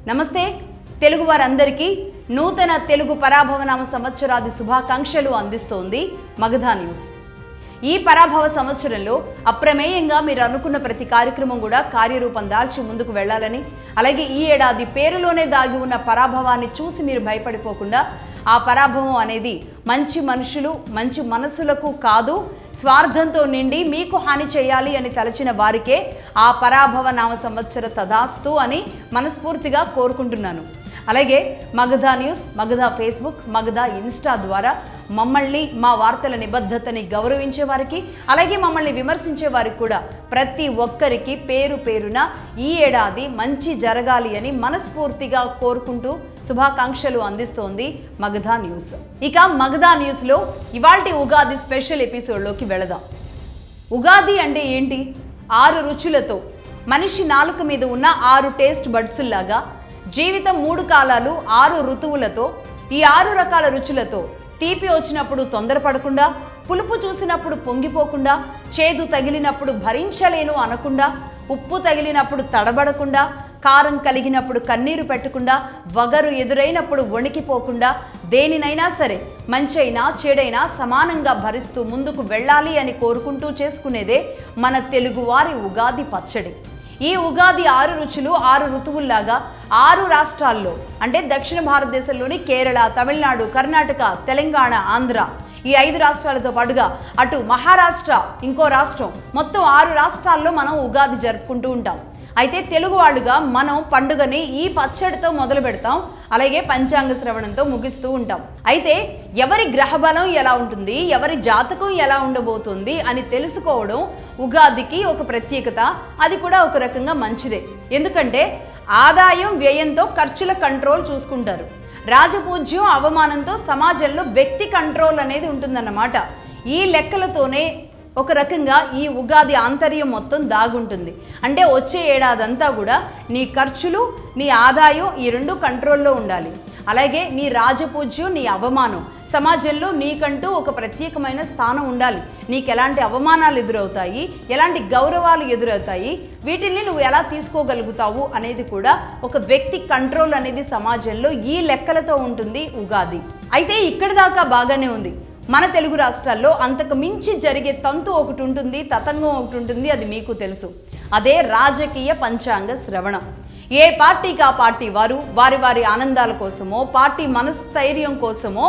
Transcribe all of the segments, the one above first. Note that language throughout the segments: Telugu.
నమస్తే తెలుగు వారందరికీ నూతన తెలుగు పరాభవనామ సంవత్సరాది శుభాకాంక్షలు అందిస్తోంది మగధ న్యూస్. ఈ పరాభవ సంవత్సరంలో అప్రమేయంగా మీరు అనుకున్న ప్రతి కార్యక్రమం కూడా కార్యరూపం దాల్చి ముందుకు వెళ్ళాలని, అలాగే ఈ ఏడాది పేరులోనే దాగి ఉన్న పరాభవాన్ని చూసి మీరు భయపడిపోకుండా ఆ పరాభవం అనేది మంచి మనుషులు మంచి మనసులకు కాదు, స్వార్థంతో నిండి మీకు హాని చేయాలి అని తలచిన వారికే ఆ పరాభవ నామ సంవత్సర తదాస్తు అని మనస్ఫూర్తిగా కోరుకుంటున్నాను. అలాగే Magadha news, Magadha Facebook, Magadha Insta ద్వారా మమ్మల్ని, మా వార్తల నిబద్ధతని గౌరవించే వారికి, అలాగే మమ్మల్ని విమర్శించే వారికి కూడా ప్రతి ఒక్కరికి పేరు పేరున ఈ ఏడాది మంచి జరగాలి అని మనస్ఫూర్తిగా కోరుకుంటూ శుభాకాంక్షలు అందిస్తోంది మగధ న్యూస్. ఇక మగధ న్యూస్లో ఇవాల్టి ఉగాది స్పెషల్ ఎపిసోడ్లోకి వెళదాం. ఉగాది అంటే ఏంటి? 6 రుచులతో, మనిషి నాలుక మీద ఉన్న 6 టేస్ట్ బడ్స్లాగా జీవితం 3 కాలాలు 6 ఋతువులతో, ఈ 6 రకాల రుచులతో తీపి వచ్చినప్పుడు తొందరపడకుండా, పులుపు చూసినప్పుడు పొంగిపోకుండా, చేదు తగిలినప్పుడు భరించలేను అనకుండా, ఉప్పు తగిలినప్పుడు తడబడకుండా, కారం కలిగినప్పుడు కన్నీరు పెట్టకుండా, వగరు ఎదురైనప్పుడు వణికిపోకుండా, దేనినైనా సరే మంచైనా చెడైనా సమానంగా భరిస్తూ ముందుకు వెళ్ళాలి అని కోరుకుంటూ చేసుకునేదే మన తెలుగువారి ఉగాది పచ్చడి. ఈ ఉగాది 6 రుచులు 6 ఋతువుల్లాగా 6 రాష్ట్రాల్లో, అంటే దక్షిణ భారతదేశంలోని కేరళ, తమిళనాడు, కర్ణాటక, తెలంగాణ, ఆంధ్ర, ఈ 5 రాష్ట్రాలతో పాటుగా అటు మహారాష్ట్ర ఇంకో రాష్ట్రం, మొత్తం 6 రాష్ట్రాల్లో మనం ఉగాది జరుపుకుంటూ ఉంటాం. అయితే తెలుగు వాళ్ళుగా మనం పండుగని ఈ పచ్చడితో మొదలు పెడతాం, అలాగే పంచాంగ శ్రవణంతో ముగిస్తూ ఉంటాం. అయితే ఎవరి గ్రహబలం ఎలా ఉంటుంది, ఎవరి జాతకం ఎలా ఉండబోతుంది అని తెలుసుకోవడం ఉగాదికి ఒక ప్రత్యేకత. అది కూడా ఒక రకంగా మంచిదే. ఎందుకంటే ఆదాయం వ్యయంతో ఖర్చుల కంట్రోల్ చూసుకుంటారు. రాజపూజ్యం అవమానంతో సమాజంలో వ్యక్తి కంట్రోల్ అనేది ఉంటుందన్నమాట. ఈ లెక్కలతోనే ఒక రకంగా ఈ ఉగాది ఆంతర్యం మొత్తం దాగుంటుంది. అంటే వచ్చే ఏడాదంతా కూడా నీ ఖర్చులు, నీ ఆదాయం ఈ 2 కంట్రోల్లో ఉండాలి. అలాగే నీ రాజపూజ్యం, నీ అవమానం, సమాజంలో నీకంటూ ఒక ప్రత్యేకమైన స్థానం ఉండాలి. నీకు ఎలాంటి అవమానాలు ఎదురవుతాయి, ఎలాంటి గౌరవాలు ఎదురవుతాయి, వీటిని నువ్వు ఎలా తీసుకోగలుగుతావు అనేది కూడా ఒక వ్యక్తి కంట్రోల్ అనేది సమాజంలో ఈ లెక్కలతో ఉంటుంది ఉగాది. అయితే ఇక్కడి దాకా బాగానే ఉంది. మన తెలుగు రాష్ట్రాల్లో అంతకు మించి జరిగే తంతు ఒకటి ఉంటుంది, తతంగం ఒకటి ఉంటుంది, అది మీకు తెలుసు. అదే రాజకీయ పంచాంగ శ్రవణం. ఏ పార్టీకి ఆ పార్టీ వారు వారి వారి ఆనందాల కోసమో, పార్టీ మనస్థైర్యం కోసమో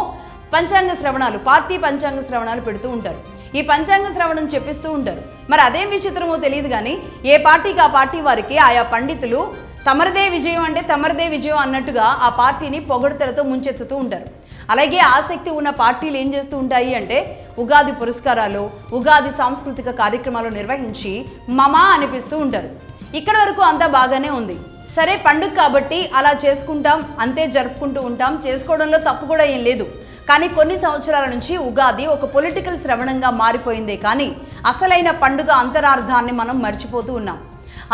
పంచాంగ శ్రవణాలు, పార్టీ పంచాంగ శ్రవణాలు పెడుతూ ఉంటారు. ఈ పంచాంగ శ్రవణం చెప్పిస్తూ ఉంటారు. మరి అదేం విచిత్రమో తెలియదు కానీ ఏ పార్టీకి ఆ పార్టీ వారికి ఆయా పండితులు తమరిదే విజయం అంటే తమరిదే విజయం అన్నట్టుగా ఆ పార్టీని పొగడ్తలతో ముంచెత్తుతూ ఉంటారు. అలాగే ఆసక్తి ఉన్న పార్టీలు ఏం చేస్తూ ఉంటాయి అంటే ఉగాది పురస్కారాలు, ఉగాది సాంస్కృతిక కార్యక్రమాలు నిర్వహించి మమా అనిపిస్తూ ఉంటారు. ఇక్కడ వరకు అంతా బాగానే ఉంది. సరే, పండుగ కాబట్టి అలా చేసుకుంటాం, అంతే జరుపుకుంటూ ఉంటాం, చేసుకోవడంలో తప్పు కూడా ఏం లేదు. కానీ కొన్ని సంవత్సరాల నుంచి ఉగాది ఒక పొలిటికల్ శ్రవణంగా మారిపోయిందే కానీ అసలైన పండుగ అంతరార్థాన్ని మనం మర్చిపోతూ ఉన్నాం.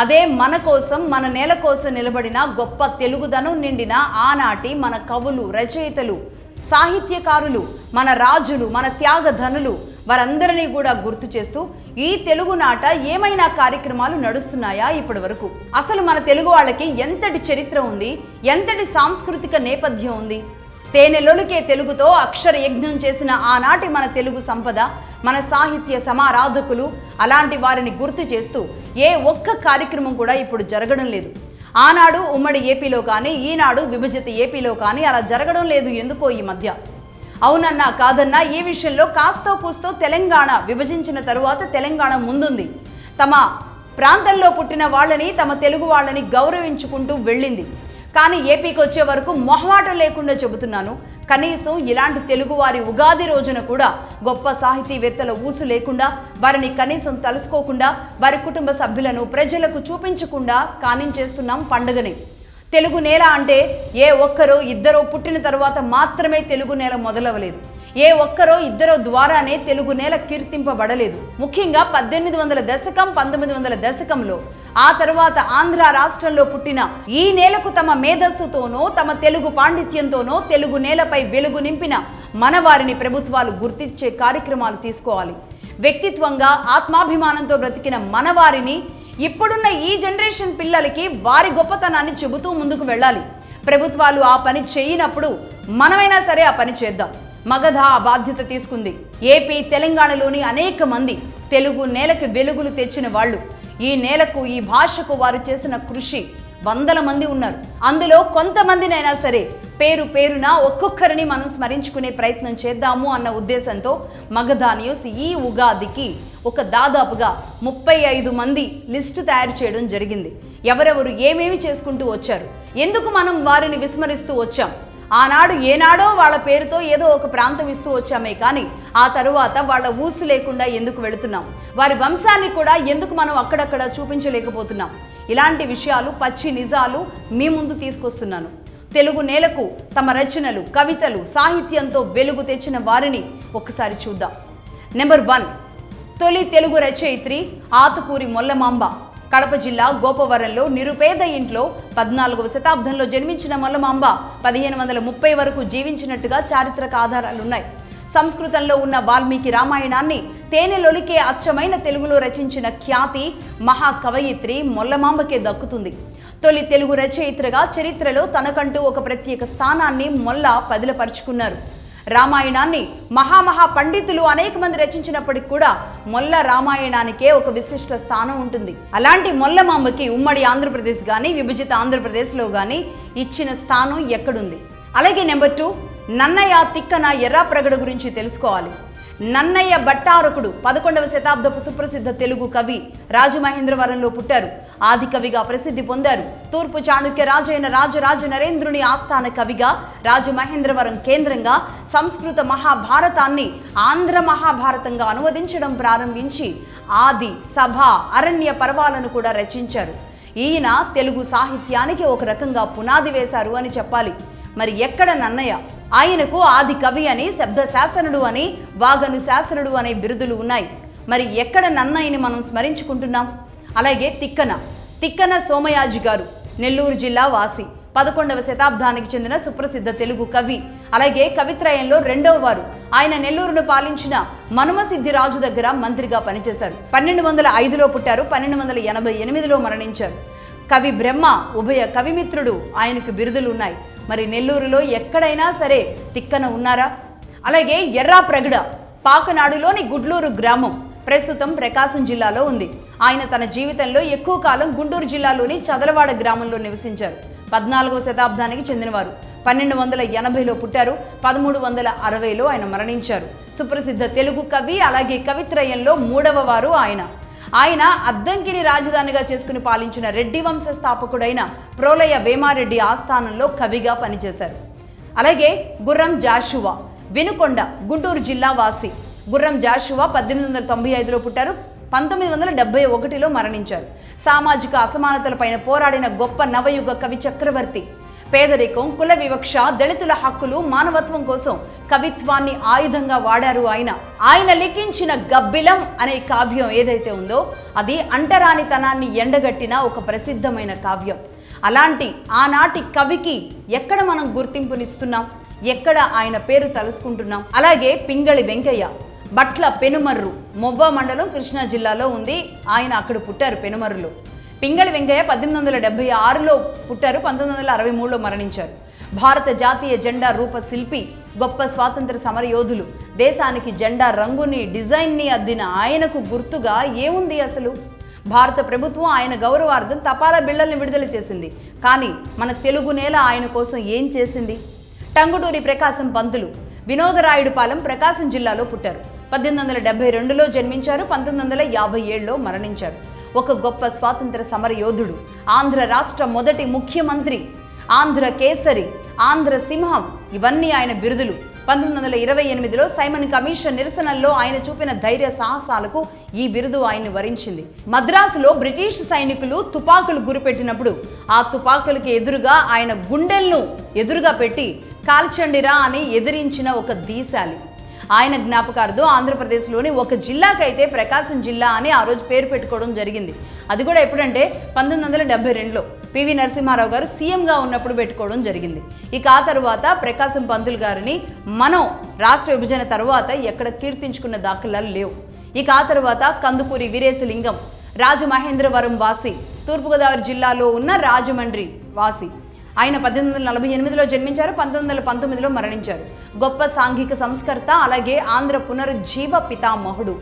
అదే మన కోసం, మన నేల కోసం నిలబడిన గొప్ప తెలుగుదనం నిండిన ఆనాటి మన కవులు, రచయితలు, సాహిత్యకారులు, మన రాజులు, మన త్యాగధనులు, వారందరినీ కూడా గుర్తు చేస్తూ ఈ తెలుగు నాట ఏమైనా కార్యక్రమాలు నడుస్తున్నాయా ఇప్పటి వరకు? అసలు మన తెలుగు వాళ్ళకి ఎంతటి చరిత్ర ఉంది, ఎంతటి సాంస్కృతిక నేపథ్యం ఉంది? తేనెలొలికే తెలుగుతో అక్షర యజ్ఞం చేసిన ఆనాటి మన తెలుగు సంపద, మన సాహిత్య సమారాధకులు, అలాంటి వారిని గుర్తు చేస్తూ ఏ ఒక్క కార్యక్రమం కూడా ఇప్పుడు జరగడం లేదు. ఆనాడు ఉమ్మడి ఏపీలో కానీ, ఈనాడు విభజిత ఏపీలో కానీ అలా జరగడం లేదు ఎందుకో ఈ మధ్య. అవునన్నా కాదన్నా ఈ విషయంలో కాస్తో కూస్తో తెలంగాణ విభజించిన తరువాత తెలంగాణ ముందుంది. తమ ప్రాంతంలో పుట్టిన వాళ్ళని, తమ తెలుగు వాళ్ళని గౌరవించుకుంటూ వెళ్ళింది. కానీ ఏపీకి వచ్చే వరకు మొహమాటం లేకుండా చెబుతున్నాను, కనీసం ఇలాంటి తెలుగువారి ఉగాది రోజున కూడా గొప్ప సాహితీవేత్తల ఊసు లేకుండా, వారిని కనీసం తలుసుకోకుండా, వారి కుటుంబ సభ్యులను ప్రజలకు చూపించకుండా కానించేస్తున్నాం పండుగని. తెలుగు నేల అంటే ఏ ఒక్కరో ఇద్దరో పుట్టిన తర్వాత మాత్రమే తెలుగు నేల మొదలవలేదు. ఏ ఒక్కరో ఇద్దరో ద్వారానే తెలుగు నేల కీర్తింపబడలేదు. ముఖ్యంగా 1800 దశకం, 1900 దశకంలో, ఆ తర్వాత ఆంధ్ర రాష్ట్రంలో పుట్టిన ఈ నేలకు తమ మేధస్సుతోనో, తమ తెలుగు పాండిత్యంతోనో తెలుగు నేలపై వెలుగు నింపిన మన వారిని ప్రభుత్వాలు గుర్తించే కార్యక్రమాలు తీసుకోవాలి. వ్యక్తిత్వంగా ఆత్మాభిమానంతో బ్రతికిన మన వారిని ఇప్పుడున్న ఈ జనరేషన్ పిల్లలకి వారి గొప్పతనాన్ని చెబుతూ ముందుకు వెళ్ళాలి. ప్రభుత్వాలు ఆ పని చేయనప్పుడు మనమైనా సరే ఆ పని చేద్దాం. మగధ ఆ బాధ్యత తీసుకుంది. ఏపీ, తెలంగాణలోని అనేక మంది తెలుగు నేలకి వెలుగులు తెచ్చిన వాళ్ళు. ఈ నేలకు, ఈ భాషకు వారు చేసిన కృషి వందల మంది ఉన్నారు. అందులో కొంతమందినైనా సరే పేరు పేరున ఒక్కొక్కరిని మనం స్మరించుకునే ప్రయత్నం చేద్దాము అన్న ఉద్దేశంతో మగధ న్యూస్ ఈ ఉగాదికి ఒక దాదాపుగా 35 మంది లిస్టు తయారు చేయడం జరిగింది. ఎవరెవరు ఏమేమి చేసుకుంటూ వచ్చారు, ఎందుకు మనం వారిని విస్మరిస్తూ వచ్చాం, ఆనాడు ఏనాడో వాళ్ళ పేరుతో ఏదో ఒక ప్రాంతం ఇస్తూ వచ్చామే కానీ ఆ తరువాత వాళ్ళ ఊసు లేకుండా ఎందుకు వెళుతున్నాం, వారి వంశాన్ని కూడా ఎందుకు మనం అక్కడక్కడ చూపించలేకపోతున్నాం, ఇలాంటి విషయాలు, పచ్చి నిజాలు మీ ముందు తీసుకొస్తున్నాను. తెలుగు నేలకు తమ రచనలు, కవితలు, సాహిత్యంతో వెలుగు తెచ్చిన వారిని ఒకసారి చూద్దాం. నెంబర్ 1, తొలి తెలుగు రచయిత్రి ఆతుకూరి మొల్లమాంబ. కడప జిల్లా గోపవరంలో నిరుపేద ఇంట్లో 14వ శతాబ్దంలో జన్మించిన మొల్లమాంబ 1530 వరకు జీవించినట్టుగా చారిత్రక ఆధారాలున్నాయి. సంస్కృతంలో ఉన్న వాల్మీకి రామాయణాన్ని తేనెలొలికే అచ్చమైన తెలుగులో రచించిన ఖ్యాతి మహాకవయిత్రి మొల్లమాంబకే దక్కుతుంది. తొలి తెలుగు రచయిత్రిగా చరిత్రలో తనకంటూ ఒక ప్రత్యేక స్థానాన్ని మొల్ల పదిలపరుచుకున్నారు. రామాయణాన్ని మహామహా పండితులు అనేక మంది రచించినప్పటికి కూడా మొల్ల రామాయణానికే ఒక విశిష్ట స్థానం ఉంటుంది. అలాంటి మొల్లమాంబకి ఉమ్మడి ఆంధ్రప్రదేశ్ కానీ, విభజిత ఆంధ్రప్రదేశ్లో కానీ ఇచ్చిన స్థానం ఎక్కడుంది? అలాగే నెంబర్ 2, నన్నయ్య తిక్కన ఎర్రాప్రగడ గురించి తెలుసుకోవాలి. నన్నయ్య భట్టారకుడు 11వ శతాబ్దపు సుప్రసిద్ధ తెలుగు కవి. రాజమహేంద్రవరంలో పుట్టారు. ఆది కవిగా ప్రసిద్ధి పొందారు. తూర్పు చాళుక్య రాజైన రాజరాజ నరేంద్రుని ఆస్థాన కవిగా రాజమహేంద్రవరం కేంద్రంగా సంస్కృత మహాభారతాన్ని ఆంధ్ర మహాభారతంగా అనువదించడం ప్రారంభించి ఆది, సభ, అరణ్య పర్వాలను కూడా రచించారు. ఈయన తెలుగు సాహిత్యానికి ఒక రకంగా పునాది వేశారు అని చెప్పాలి. మరి ఎక్కడ నన్నయ్య? ఆయనకు ఆది కవి అని, శబ్ద శాసనుడు అని, వాగను శాసనుడు అనే బిరుదులు ఉన్నాయి. మరి ఎక్కడ నన్నయ్యని మనం స్మరించుకుంటున్నాం? అలాగే తిక్కన సోమయాజి గారు, నెల్లూరు జిల్లా వాసి, 11వ శతాబ్దానికి చెందిన సుప్రసిద్ధ తెలుగు కవి. అలాగే కవిత్రయంలో 2వ వారు. ఆయన నెల్లూరును పాలించిన మనుమసిద్ధి రాజు దగ్గర మంత్రిగా పనిచేశారు. 1205లో పుట్టారు. 1288లో మరణించారు. కవి బ్రహ్మ, ఉభయ కవిమిత్రుడు, ఆయనకు బిరుదులు ఉన్నాయి. మరి నెల్లూరులో ఎక్కడైనా సరే తిక్కన ఉన్నారా? అలాగే ఎర్రాప్రగడ పాకనాడులోని గుడ్లూరు గ్రామం, ప్రస్తుతం ప్రకాశం జిల్లాలో ఉంది. ఆయన తన జీవితంలో ఎక్కువ కాలం గుంటూరు జిల్లాలోని చదలవాడ గ్రామంలో నివసించారు. 14వ శతాబ్దానికి చెందినవారు. 1280లో పుట్టారు. 1360లో ఆయన మరణించారు. సుప్రసిద్ధ తెలుగు కవి, అలాగే కవిత్రయంలో 3వ వారు ఆయన. ఆయన అద్దంకిని రాజధానిగా చేసుకుని పాలించిన రెడ్డి వంశ స్థాపకుడైన ప్రోలయ వేమారెడ్డి ఆస్థానంలో కవిగా పనిచేశారు. అలాగే గుర్రం జాషువా, వినుకొండ, గుంటూరు జిల్లా వాసి. గుర్రం జాషువా 1895లో పుట్టారు. 1971లో మరణించారు. సామాజిక అసమానతలపైన పోరాడిన గొప్ప నవయుగ కవి చక్రవర్తి. పేదరికం, కుల వివక్ష, దళితుల హక్కులు, మానవత్వం కోసం కవిత్వాన్ని ఆయుధంగా వాడారు ఆయన లిఖించిన గబ్బిలం అనే కావ్యం ఏదైతే ఉందో అది అంటరానితనాన్ని ఎండగట్టిన ఒక ప్రసిద్ధమైన కావ్యం. అలాంటి ఆనాటి కవికి ఎక్కడ మనం గుర్తింపునిస్తున్నాం? ఎక్కడ ఆయన పేరు తలుసుకుంటున్నాం? అలాగే పింగళి వెంకయ్య, బట్ల పెనుమర్రు, మొవ్వ మండలం, కృష్ణా జిల్లాలో ఉంది. ఆయన అక్కడ పుట్టారు, పెనుమర్రులో. పింగళి వెంకయ్య 1876లో పుట్టారు. 1963లో మరణించారు. భారత జాతీయ జెండా రూప శిల్పి, గొప్ప స్వాతంత్ర సమరయోధులు. దేశానికి జెండా రంగుని, డిజైన్ని అద్దిన ఆయనకు గుర్తుగా ఏముంది అసలు? భారత ప్రభుత్వం ఆయన గౌరవార్థం తపాలా బిళ్లల్ని విడుదల చేసింది. కానీ మన తెలుగు నేల ఆయన కోసం ఏం చేసింది? టంగుటూరి ప్రకాశం పంతులు, వినోదరాయుడుపాలెం, ప్రకాశం జిల్లాలో పుట్టారు. 1872లో జన్మించారు. 1957లో మరణించారు. ఒక గొప్ప స్వాతంత్ర సమర యోధుడు, ఆంధ్ర రాష్ట్ర మొదటి ముఖ్యమంత్రి, ఆంధ్ర కేసరి, ఆంధ్ర సింహం, ఇవన్నీ ఆయన బిరుదులు. 1928లో సైమన్ కమిషన్ నిరసనల్లో ఆయన చూపిన ధైర్య సాహసాలకు ఈ బిరుదు ఆయన్ని వరించింది. మద్రాసులో బ్రిటిష్ సైనికులు తుపాకులు గురిపెట్టినప్పుడు ఆ తుపాకులకి ఎదురుగా ఆయన గుండెలను ఎదురుగా పెట్టి కాల్చండిరా అని ఎదిరించిన ఒక దీశాలి. ఆయన జ్ఞాపకార్థం ఆంధ్రప్రదేశ్లోని ఒక జిల్లాకైతే ప్రకాశం జిల్లా అని ఆ రోజు పేరు పెట్టుకోవడం జరిగింది. అది కూడా ఎప్పుడంటే 1972లో పివి నరసింహారావు గారు సీఎంగా ఉన్నప్పుడు పెట్టుకోవడం జరిగింది. ఇక ఆ తర్వాత ప్రకాశం పంతులు గారిని మనం రాష్ట్ర విభజన తర్వాత ఎక్కడ కీర్తించుకున్న దాఖలాలు లేవు. ఇక ఆ తర్వాత కందుకూరి వీరేశలింగం, రాజమహేంద్రవరం వాసి, తూర్పుగోదావరి జిల్లాలో ఉన్న రాజమండ్రి వాసి. ఆయన 1848లో జన్మించారు, 1919లో మరణించారు. గొప్ప సాంఘిక సంస్కర్త, అలాగే ఆంధ్ర పునరుజ్జీవ పితామహుడు.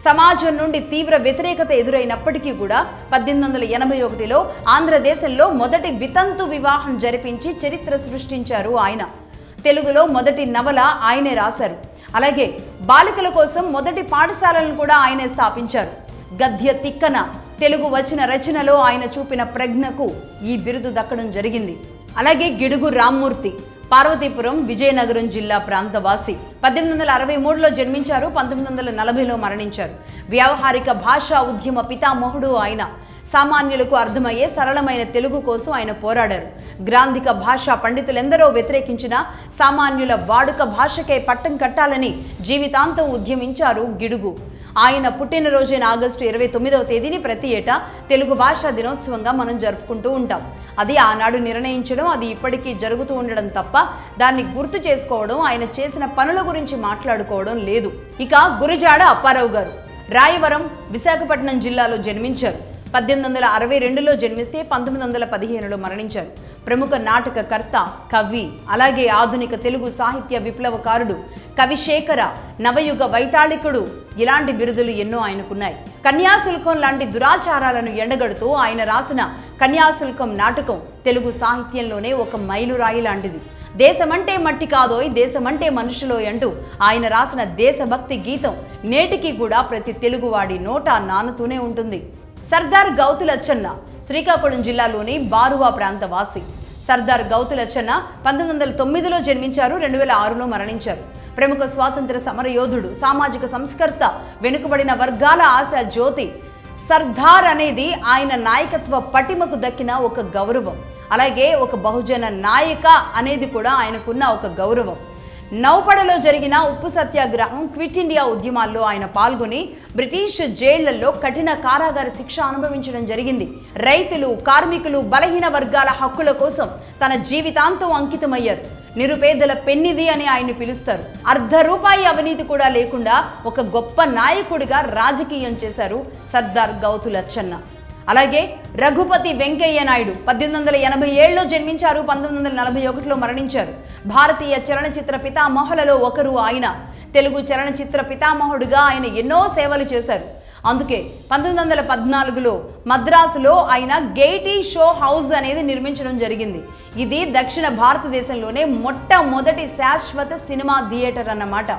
సమాజం నుండి తీవ్ర వ్యతిరేకత ఎదురైనప్పటికీ కూడా 1881లో ఆంధ్రదేశంలో మొదటి వితంతు వివాహం జరిపించి చరిత్ర సృష్టించారు ఆయన. తెలుగులో మొదటి నవల ఆయనే రాశారు. అలాగే బాలికల కోసం మొదటి పాఠశాలను కూడా ఆయనే స్థాపించారు. గద్య తిక్కన తెలుగు వచన రచనలో ఆయన చూపిన ప్రజ్ఞకు ఈ బిరుదు దక్కడం జరిగింది. అలాగే గిడుగు రామ్మూర్తి, పార్వతీపురం, విజయనగరం జిల్లా ప్రాంతవాసి. 1863లో జన్మించారు, 1940లో మరణించారు. వ్యావహారిక భాషా ఉద్యమ పితామహుడు ఆయన. సామాన్యులకు అర్థమయ్యే సరళమైన తెలుగు కోసం ఆయన పోరాడారు. గ్రాంధిక భాషా పండితులెందరో వ్యతిరేకించిన సామాన్యుల వాడుక భాషకే పట్టం కట్టాలని జీవితాంతం ఉద్యమించారు గిడుగు. ఆయన పుట్టినరోజైన ఆగస్టు 29వ తేదీని ప్రతి ఏటా తెలుగు భాషా దినోత్సవంగా మనం జరుపుకుంటూ ఉంటాం. అది ఆనాడు నిర్ణయించడం, అది ఇప్పటికీ జరుగుతూ ఉండడం తప్ప దాన్ని గుర్తు చేసుకోవడం, ఆయన చేసిన పనుల గురించి మాట్లాడుకోవడం లేదు. ఇక గురజాడ అప్పారావు గారు రాయవరం, విశాఖపట్నం జిల్లాలో జన్మించారు. 1862లో జన్మిస్తే 1915లో మరణించారు. ప్రముఖ నాటకకర్త, కవి, అలాగే ఆధునిక తెలుగు సాహిత్య విప్లవకారుడు, కవిశేఖర, నవయుగ వైతాళికుడు, ఇలాంటి బిరుదులు ఎన్నో ఆయనకున్నాయి. కన్యాశుల్కం లాంటి దురాచారాలను ఎండగడుతూ ఆయన రాసిన కన్యాశుల్కం నాటకం తెలుగు సాహిత్యంలోనే ఒక మైలురాయి లాంటిది. దేశమంటే మట్టి కాదోయ్, దేశమంటే మనుషులోయ్ అంటూ ఆయన రాసిన దేశభక్తి గీతం నేటికి కూడా ప్రతి తెలుగువాడి నోట నానుతూనే ఉంటుంది. సర్దార్ గౌతులచ్చన్న శ్రీకాకుళం జిల్లాలోని బారువా ప్రాంత వాసి. సర్దార్ గౌతులచ్చన్న 1909లో జన్మించారు, 2006లో మరణించారు. ప్రముఖ స్వాతంత్ర సమరయోధుడు, సామాజిక సంస్కర్త, వెనుకబడిన వర్గాల ఆశా జ్యోతి. సర్దార్ అనేది ఆయన నాయకత్వ పటిమకు దక్కిన ఒక గౌరవం. అలాగే ఒక బహుజన నాయక అనేది కూడా ఆయనకున్న ఒక గౌరవం. నౌపడలో జరిగిన ఉప్పు సత్యాగ్రహం, క్విట్ ఇండియా ఉద్యమాల్లో ఆయన పాల్గొని బ్రిటిష్ జైళ్లలో కఠిన కారాగార శిక్ష అనుభవించడం జరిగింది. రైతులు, కార్మికులు, బలహీన వర్గాల హక్కుల కోసం తన జీవితాంతం అంకితమయ్యారు. నిరుపేదల పెన్నిది అని ఆయన్ని పిలుస్తారు. ₹1 అవినీతి కూడా లేకుండా ఒక గొప్ప నాయకుడిగా రాజకీయం చేశారు సర్దార్ గౌతులచ్చన్న. అలాగే రఘుపతి వెంకయ్య నాయుడు 1887లో జన్మించారు, 1941లో మరణించారు. భారతీయ చలనచిత్ర పితామహులలో ఒకరు ఆయన. తెలుగు చలనచిత్ర పితామహుడిగా ఆయన ఎన్నో సేవలు చేశారు. అందుకే 1914లో మద్రాసులో ఆయన గెయిటీ షో హౌస్ అనేది నిర్మించడం జరిగింది. ఇది దక్షిణ భారతదేశంలోనే మొట్టమొదటి శాశ్వత సినిమా థియేటర్ అన్నమాట.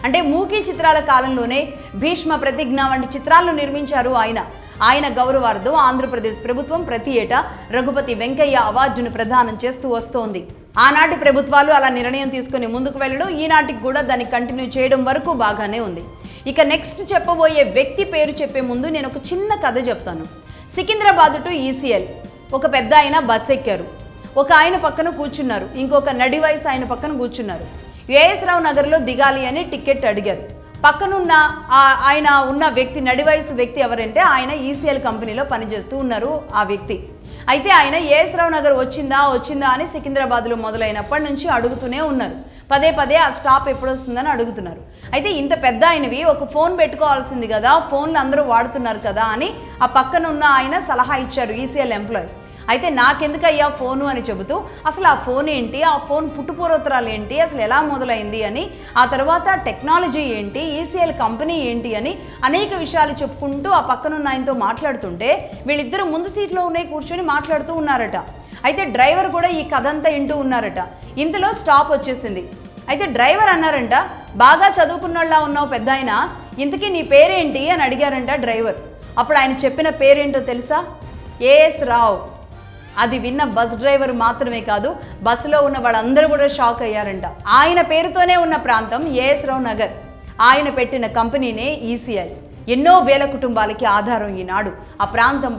అంటే మూకీ చిత్రాల కాలంలోనే భీష్మ ప్రతిజ్ఞ వంటి చిత్రాలను నిర్మించారు ఆయన. ఆయన గౌరవార్థం ఆంధ్రప్రదేశ్ ప్రభుత్వం ప్రతి ఏటా రఘుపతి వెంకయ్య అవార్డును ప్రదానం చేస్తూ వస్తోంది. ఆనాటి ప్రభుత్వాలు అలా నిర్ణయం తీసుకుని ముందుకు వెళ్ళడం, ఈనాటికి కూడా దాన్ని కంటిన్యూ చేయడం వరకు బాగానే ఉంది. ఇక నెక్స్ట్ చెప్పబోయే వ్యక్తి పేరు చెప్పే ముందు నేను ఒక చిన్న కథ చెప్తాను. సికింద్రాబాద్ టు ఈసీఎల్ ఒక పెద్ద ఆయన బస్ ఎక్కారు. ఒక ఆయన పక్కన కూర్చున్నారు, ఇంకొక నడి వయసు ఆయన పక్కన కూర్చున్నారు. ఏఎస్ రావు నగర్లో దిగాలి అని టికెట్ అడిగారు. పక్కనున్న ఆయన ఉన్న వ్యక్తి, నడి వయసు వ్యక్తి ఎవరంటే ఆయన ఈసీఎల్ కంపెనీలో పనిచేస్తూ ఉన్నారు ఆ వ్యక్తి. అయితే ఆయన ఏఎస్ రావు నగర్ వచ్చిందా అని సికింద్రాబాద్లో మొదలైనప్పటి నుంచి అడుగుతూనే ఉన్నారు. పదే ఆ స్టాప్ ఎప్పుడు వస్తుందని అడుగుతున్నారు. అయితే ఇంత పెద్ద ఆయనవి ఒక ఫోన్ పెట్టుకోవాల్సింది కదా, ఫోన్లు అందరూ వాడుతున్నారు కదా అని ఆ పక్కన ఉన్న ఆయన సలహా ఇచ్చారు ఈసీఎల్ ఎంప్లాయ్. అయితే నాకెందుకయ్యా ఫోను అని చెబుతూ అసలు ఆ ఫోన్ ఏంటి, ఆ ఫోన్ పుట్టుపూర్వోత్తరాలు ఏంటి, అసలు ఎలా మొదలైంది అని, ఆ తర్వాత టెక్నాలజీ ఏంటి, ఈసీఎల్ కంపెనీ ఏంటి అని అనేక విషయాలు చెప్పుకుంటూ ఆ పక్కనున్న ఆయనతో మాట్లాడుతుంటే వీళ్ళిద్దరూ ముందు సీట్లో కూర్చొని మాట్లాడుతూ ఉన్నారట. అయితే డ్రైవర్ కూడా ఈ కథ అంతా వింటూ ఉన్నారట. ఇంతలో స్టాప్ వచ్చేసింది. అయితే డ్రైవర్ అన్నారంట, బాగా చదువుకున్నోళ్ళ ఉన్నావు పెద్ద ఆయన, ఇంతకీ నీ పేరేంటి అని అడిగారంట డ్రైవర్. అప్పుడు ఆయన చెప్పిన పేరేంటో తెలుసా? ఏఎస్ రావు. అది విన్న బస్ డ్రైవర్ మాత్రమే కాదు, బస్సులో ఉన్న వాళ్ళందరూ కూడా షాక్ అయ్యారంట. ఆయన పేరుతోనే ఉన్న ప్రాంతం ఏఎస్ రావు నగర్. ఆయన పెట్టిన కంపెనీనే ఈసీఎల్. ఎన్నో వేల కుటుంబాలకి ఆధారం ఈనాడు. ఆ ప్రాంతం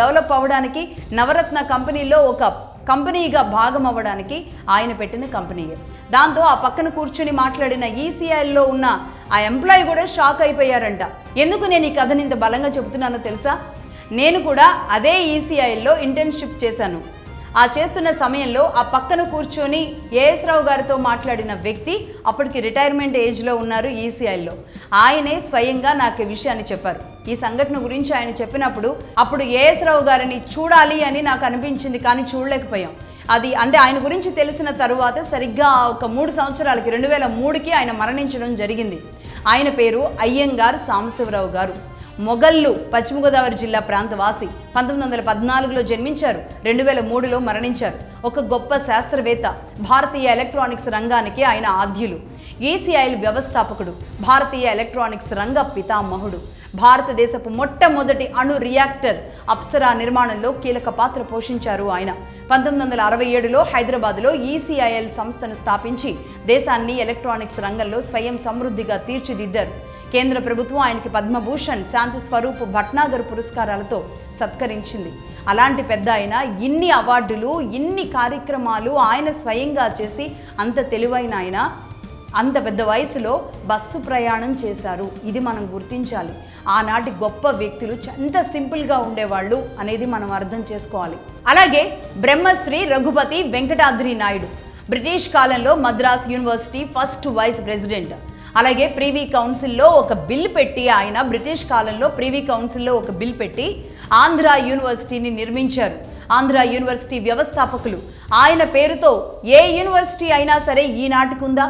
డెవలప్ అవ్వడానికి, నవరత్న కంపెనీలో ఒక కంపెనీగా భాగం అవ్వడానికి ఆయన పెట్టిన కంపెనీయే. దాంతో ఆ పక్కన కూర్చుని మాట్లాడిన ఈసీఐలో ఉన్న ఆ ఎంప్లాయీ కూడా షాక్ అయిపోయారంట. ఎందుకు నేను ఈ కథని ఇంత బలంగా చెబుతున్నానో తెలుసా? నేను కూడా అదే ఈసీఐలో ఇంటర్న్షిప్ చేశాను. ఆ చేస్తున్న సమయంలో ఆ పక్కన కూర్చొని ఏఎస్ రావు గారితో మాట్లాడిన వ్యక్తి అప్పటికి రిటైర్మెంట్ ఏజ్లో ఉన్నారు ఈసీఐలో. ఆయనే స్వయంగా నాకు ఈ విషయాన్ని చెప్పారు. ఈ సంఘటన గురించి ఆయన చెప్పినప్పుడు అప్పుడు ఏఎస్ రావు గారిని చూడాలి అని నాకు అనిపించింది, కానీ చూడలేకపోయాం. అది అంటే ఆయన గురించి తెలిసిన తరువాత సరిగ్గా ఒక 3 సంవత్సరాలకి 2003కి ఆయన మరణించడం జరిగింది. ఆయన పేరు అయ్యంగార్ సాంబశివరావు గారు. మొగల్లు, పశ్చిమ గోదావరి జిల్లా ప్రాంతవాసి. 1914లో జన్మించారు, 2003లో మరణించారు. ఒక గొప్ప శాస్త్రవేత్త. భారతీయ ఎలక్ట్రానిక్స్ రంగానికి ఆయన ఆద్యులు. ఈసీఐఎల్ వ్యవస్థాపకుడు, భారతీయ ఎలక్ట్రానిక్స్ రంగ పితామహుడు. భారతదేశపు మొట్టమొదటి అణు రియాక్టర్ అప్సరా నిర్మాణంలో కీలక పాత్ర పోషించారు ఆయన. 1967లో హైదరాబాద్లో ఈసీఐఎల్ సంస్థను స్థాపించి దేశాన్ని ఎలక్ట్రానిక్స్ రంగంలో స్వయం సమృద్ధిగా తీర్చిదిద్దారు. కేంద్ర ప్రభుత్వం ఆయనకి పద్మభూషణ్, శాంతి స్వరూప్ భట్నాగర్ పురస్కారాలతో సత్కరించింది. అలాంటి పెద్ద ఆయన ఇన్ని అవార్డులు, ఇన్ని కార్యక్రమాలు ఆయన స్వయంగా చేసి, అంత తెలివైన ఆయన అంత పెద్ద వయసులో బస్సు ప్రయాణం చేశారు. ఇది మనం గుర్తించాలి. ఆనాటి గొప్ప వ్యక్తులు ఎంత సింపుల్గా ఉండేవాళ్ళు అనేది మనం అర్థం చేసుకోవాలి. అలాగే బ్రహ్మశ్రీ రఘుపతి వెంకటాద్రి నాయుడు, బ్రిటిష్ కాలంలో Madras university first vice president. అలాగే ప్రీవీ కౌన్సిల్లో ఒక బిల్ పెట్టి, ఆయన బ్రిటిష్ కాలంలో ప్రీవీ కౌన్సిల్లో ఒక బిల్ పెట్టి ఆంధ్ర యూనివర్సిటీని నిర్మించారు. ఆంధ్ర యూనివర్సిటీ వ్యవస్థాపకులు. ఆయన పేరుతో ఏ యూనివర్సిటీ అయినా సరే ఈనాటికి ఉందా?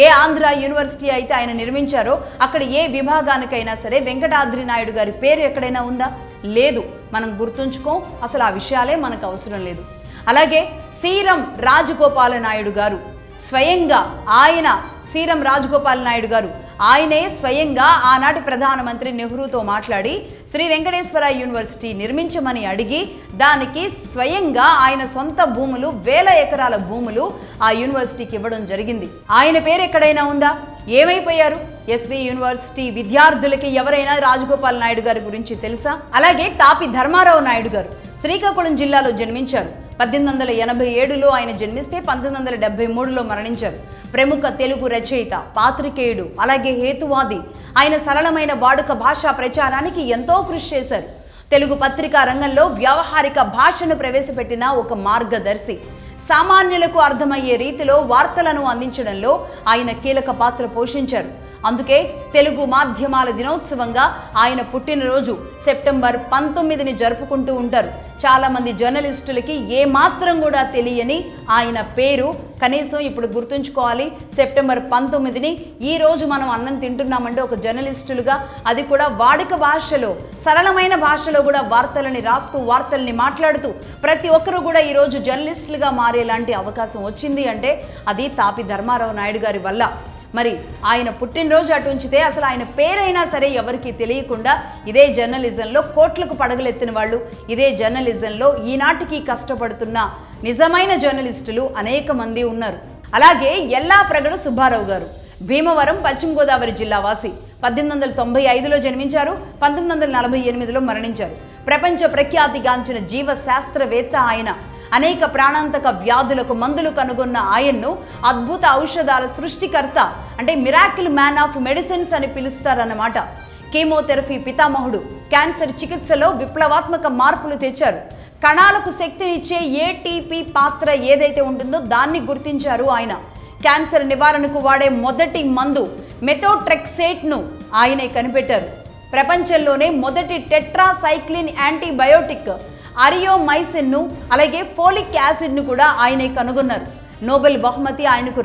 ఏ ఆంధ్ర యూనివర్సిటీ అయితే ఆయన నిర్మించారో అక్కడ ఏ విభాగానికైనా సరే వెంకటాద్రి నాయుడు గారి పేరు ఎక్కడైనా ఉందా? లేదు. మనం గుర్తుంచుకోం, అసలు ఆ విషయాలే మనకు అవసరం లేదు. అలాగే శ్రీరం రాజగోపాల నాయుడు గారు, స్వయంగా ఆయన శ్రీరం రాజగోపాల్ నాయుడు గారు ఆయనే స్వయంగా ఆనాటి ప్రధానమంత్రి నెహ్రూతో మాట్లాడి శ్రీ వెంకటేశ్వర యూనివర్సిటీ నిర్మించమని అడిగి దానికి స్వయంగా ఆయన సొంత భూములు, 1000 ఎకరాల భూములు ఆ యూనివర్సిటీకి ఇవ్వడం జరిగింది. ఆయన పేరు ఎక్కడైనా ఉందా? ఏమైపోయారు? ఎస్వి యూనివర్సిటీ విద్యార్థులకి ఎవరైనా రాజగోపాల్ నాయుడు గారి గురించి తెలుసా? అలాగే తాపి ధర్మారావు నాయుడు గారు శ్రీకాకుళం జిల్లాలో జన్మించారు. 1887లో ఆయన జన్మిస్తే 1973లో మరణించారు. ప్రముఖ తెలుగు రచయిత, పాత్రికేయుడు, అలాగే హేతువాది. ఆయన సరళమైన వాడుక భాషా ప్రచారానికి ఎంతో కృషి చేశారు. తెలుగు పత్రికా రంగంలో వ్యావహారిక భాషను ప్రవేశపెట్టిన ఒక మార్గదర్శి. సామాన్యులకు అర్థమయ్యే రీతిలో వార్తలను అందించడంలో ఆయన కీలక పాత్ర పోషించారు. అందుకే తెలుగు మాధ్యమాల దినోత్సవంగా ఆయన పుట్టినరోజు సెప్టెంబర్ 19ని జరుపుకుంటూ ఉంటారు. చాలామంది జర్నలిస్టులకి ఏమాత్రం కూడా తెలియని ఆయన పేరు కనీసం ఇప్పుడు గుర్తుంచుకోవాలి. సెప్టెంబర్ 19ని ఈ రోజు మనం అన్నం తింటున్నామంటే ఒక జర్నలిస్టులుగా, అది కూడా వాడుక భాషలో, సరళమైన భాషలో కూడా వార్తలని రాస్తూ, వార్తల్ని మాట్లాడుతూ ప్రతి ఒక్కరూ కూడా ఈరోజు జర్నలిస్టులుగా మారేలాంటి అవకాశం వచ్చింది అంటే అది తాపి ధర్మారావు నాయుడు గారి వల్ల. మరి ఆయన పుట్టినరోజు అటు ఉంచితే అసలు ఆయన పేరైనా సరే ఎవరికి తెలియకుండా ఇదే జర్నలిజంలో కోట్లకు పడగలెత్తిన వాళ్ళు, ఇదే జర్నలిజంలో ఈనాటికి కష్టపడుతున్న నిజమైన జర్నలిస్టులు అనేక మంది ఉన్నారు. అలాగే యల్లాప్రగడ సుబ్బారావు గారు, భీమవరం, పశ్చిమ గోదావరి జిల్లా వాసి. 1895లో జన్మించారు, 1948లో మరణించారు. ప్రపంచ ప్రఖ్యాతిగాంచిన జీవ శాస్త్రవేత్త ఆయన. అనేక ప్రాణాంతక వ్యాధులకు మందులు కనుగొన్న ఆయన్ను అద్భుత ఔషధాల సృష్టికర్త, అంటే మిరాకిల్ మ్యాన్ ఆఫ్ మెడిసిన్స్ అని పిలుస్తారన్నమాట. కీమోథెరపీ పితామహుడు. క్యాన్సర్ చికిత్సలో విప్లవాత్మక మార్పులు తెచ్చారు. కణాలకు శక్తినిచ్చే ఏటీపీ పాత్ర ఏదైతే ఉంటుందో దాన్ని గుర్తించారు ఆయన. క్యాన్సర్ నివారణకు వాడే మొదటి మందు మెథోట్రెక్సేట్ను ఆయనే కనిపెట్టారు. ప్రపంచంలోనే మొదటి టెట్రాసైక్లిన్ యాంటీబయోటిక్ అరియోమైసిన్ను, అలాగే ఫోలిక్ యాసిడ్ను కూడా ఆయనే కనుగొన్నారు. నోబెల్ బహుమతి ఆయనకు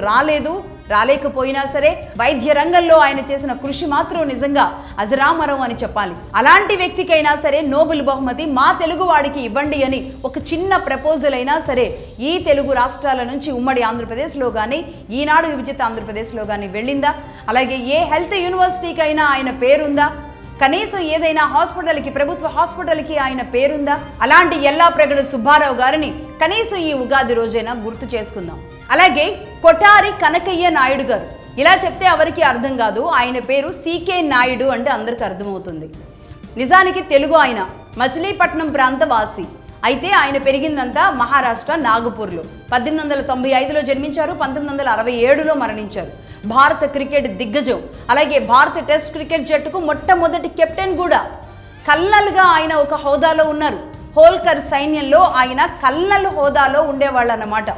రాలేకపోయినా సరే వైద్య రంగంలో ఆయన చేసిన కృషి మాత్రం నిజంగా అజరామరం అని చెప్పాలి. అలాంటి వ్యక్తికైనా సరే నోబెల్ బహుమతి మా తెలుగు వాడికి ఇవ్వండి అని ఒక చిన్న ప్రపోజల్ అయినా సరే ఈ తెలుగు రాష్ట్రాల నుంచి ఉమ్మడి ఆంధ్రప్రదేశ్లో కానీ, ఈనాడు విభజిత ఆంధ్రప్రదేశ్లో కానీ వెళ్ళిందా? అలాగే ఏ హెల్త్ యూనివర్సిటీకైనా ఆయన పేరుందా? కనీసం ఏదైనా హాస్పిటల్కి, ప్రభుత్వ హాస్పిటల్కి ఆయన పేరుందా? అలాంటి యల్లాప్రగడ సుబ్బారావు గారిని కనీసం ఈ ఉగాది రోజైనా గుర్తు చేసుకుందాం. అలాగే కొఠారి కనకయ్య నాయుడు గారు. ఇలా చెప్తే ఎవరికి అర్థం కాదు. ఆయన పేరు సికే నాయుడు అంటే అందరికి అర్థమవుతుంది. నిజానికి తెలుగు ఆయన, మచిలీపట్నం ప్రాంత వాసి. అయితే ఆయన పెరిగిందంతా మహారాష్ట్ర నాగపూర్లో. 1895లో జన్మించారు, 1967లో మరణించారు. భారత క్రికెట్ దిగ్గజం, అలాగే భారత టెస్ట్ క్రికెట్ జట్టుకు మొట్టమొదటి కెప్టెన్ కూడా. కల్నల్గా ఆయన ఒక హోదాలో ఉన్నారు. హోల్కర్ సైన్యంలో ఆయన కల్నల్ హోదాలో ఉండేవాళ్ళన్నమాట.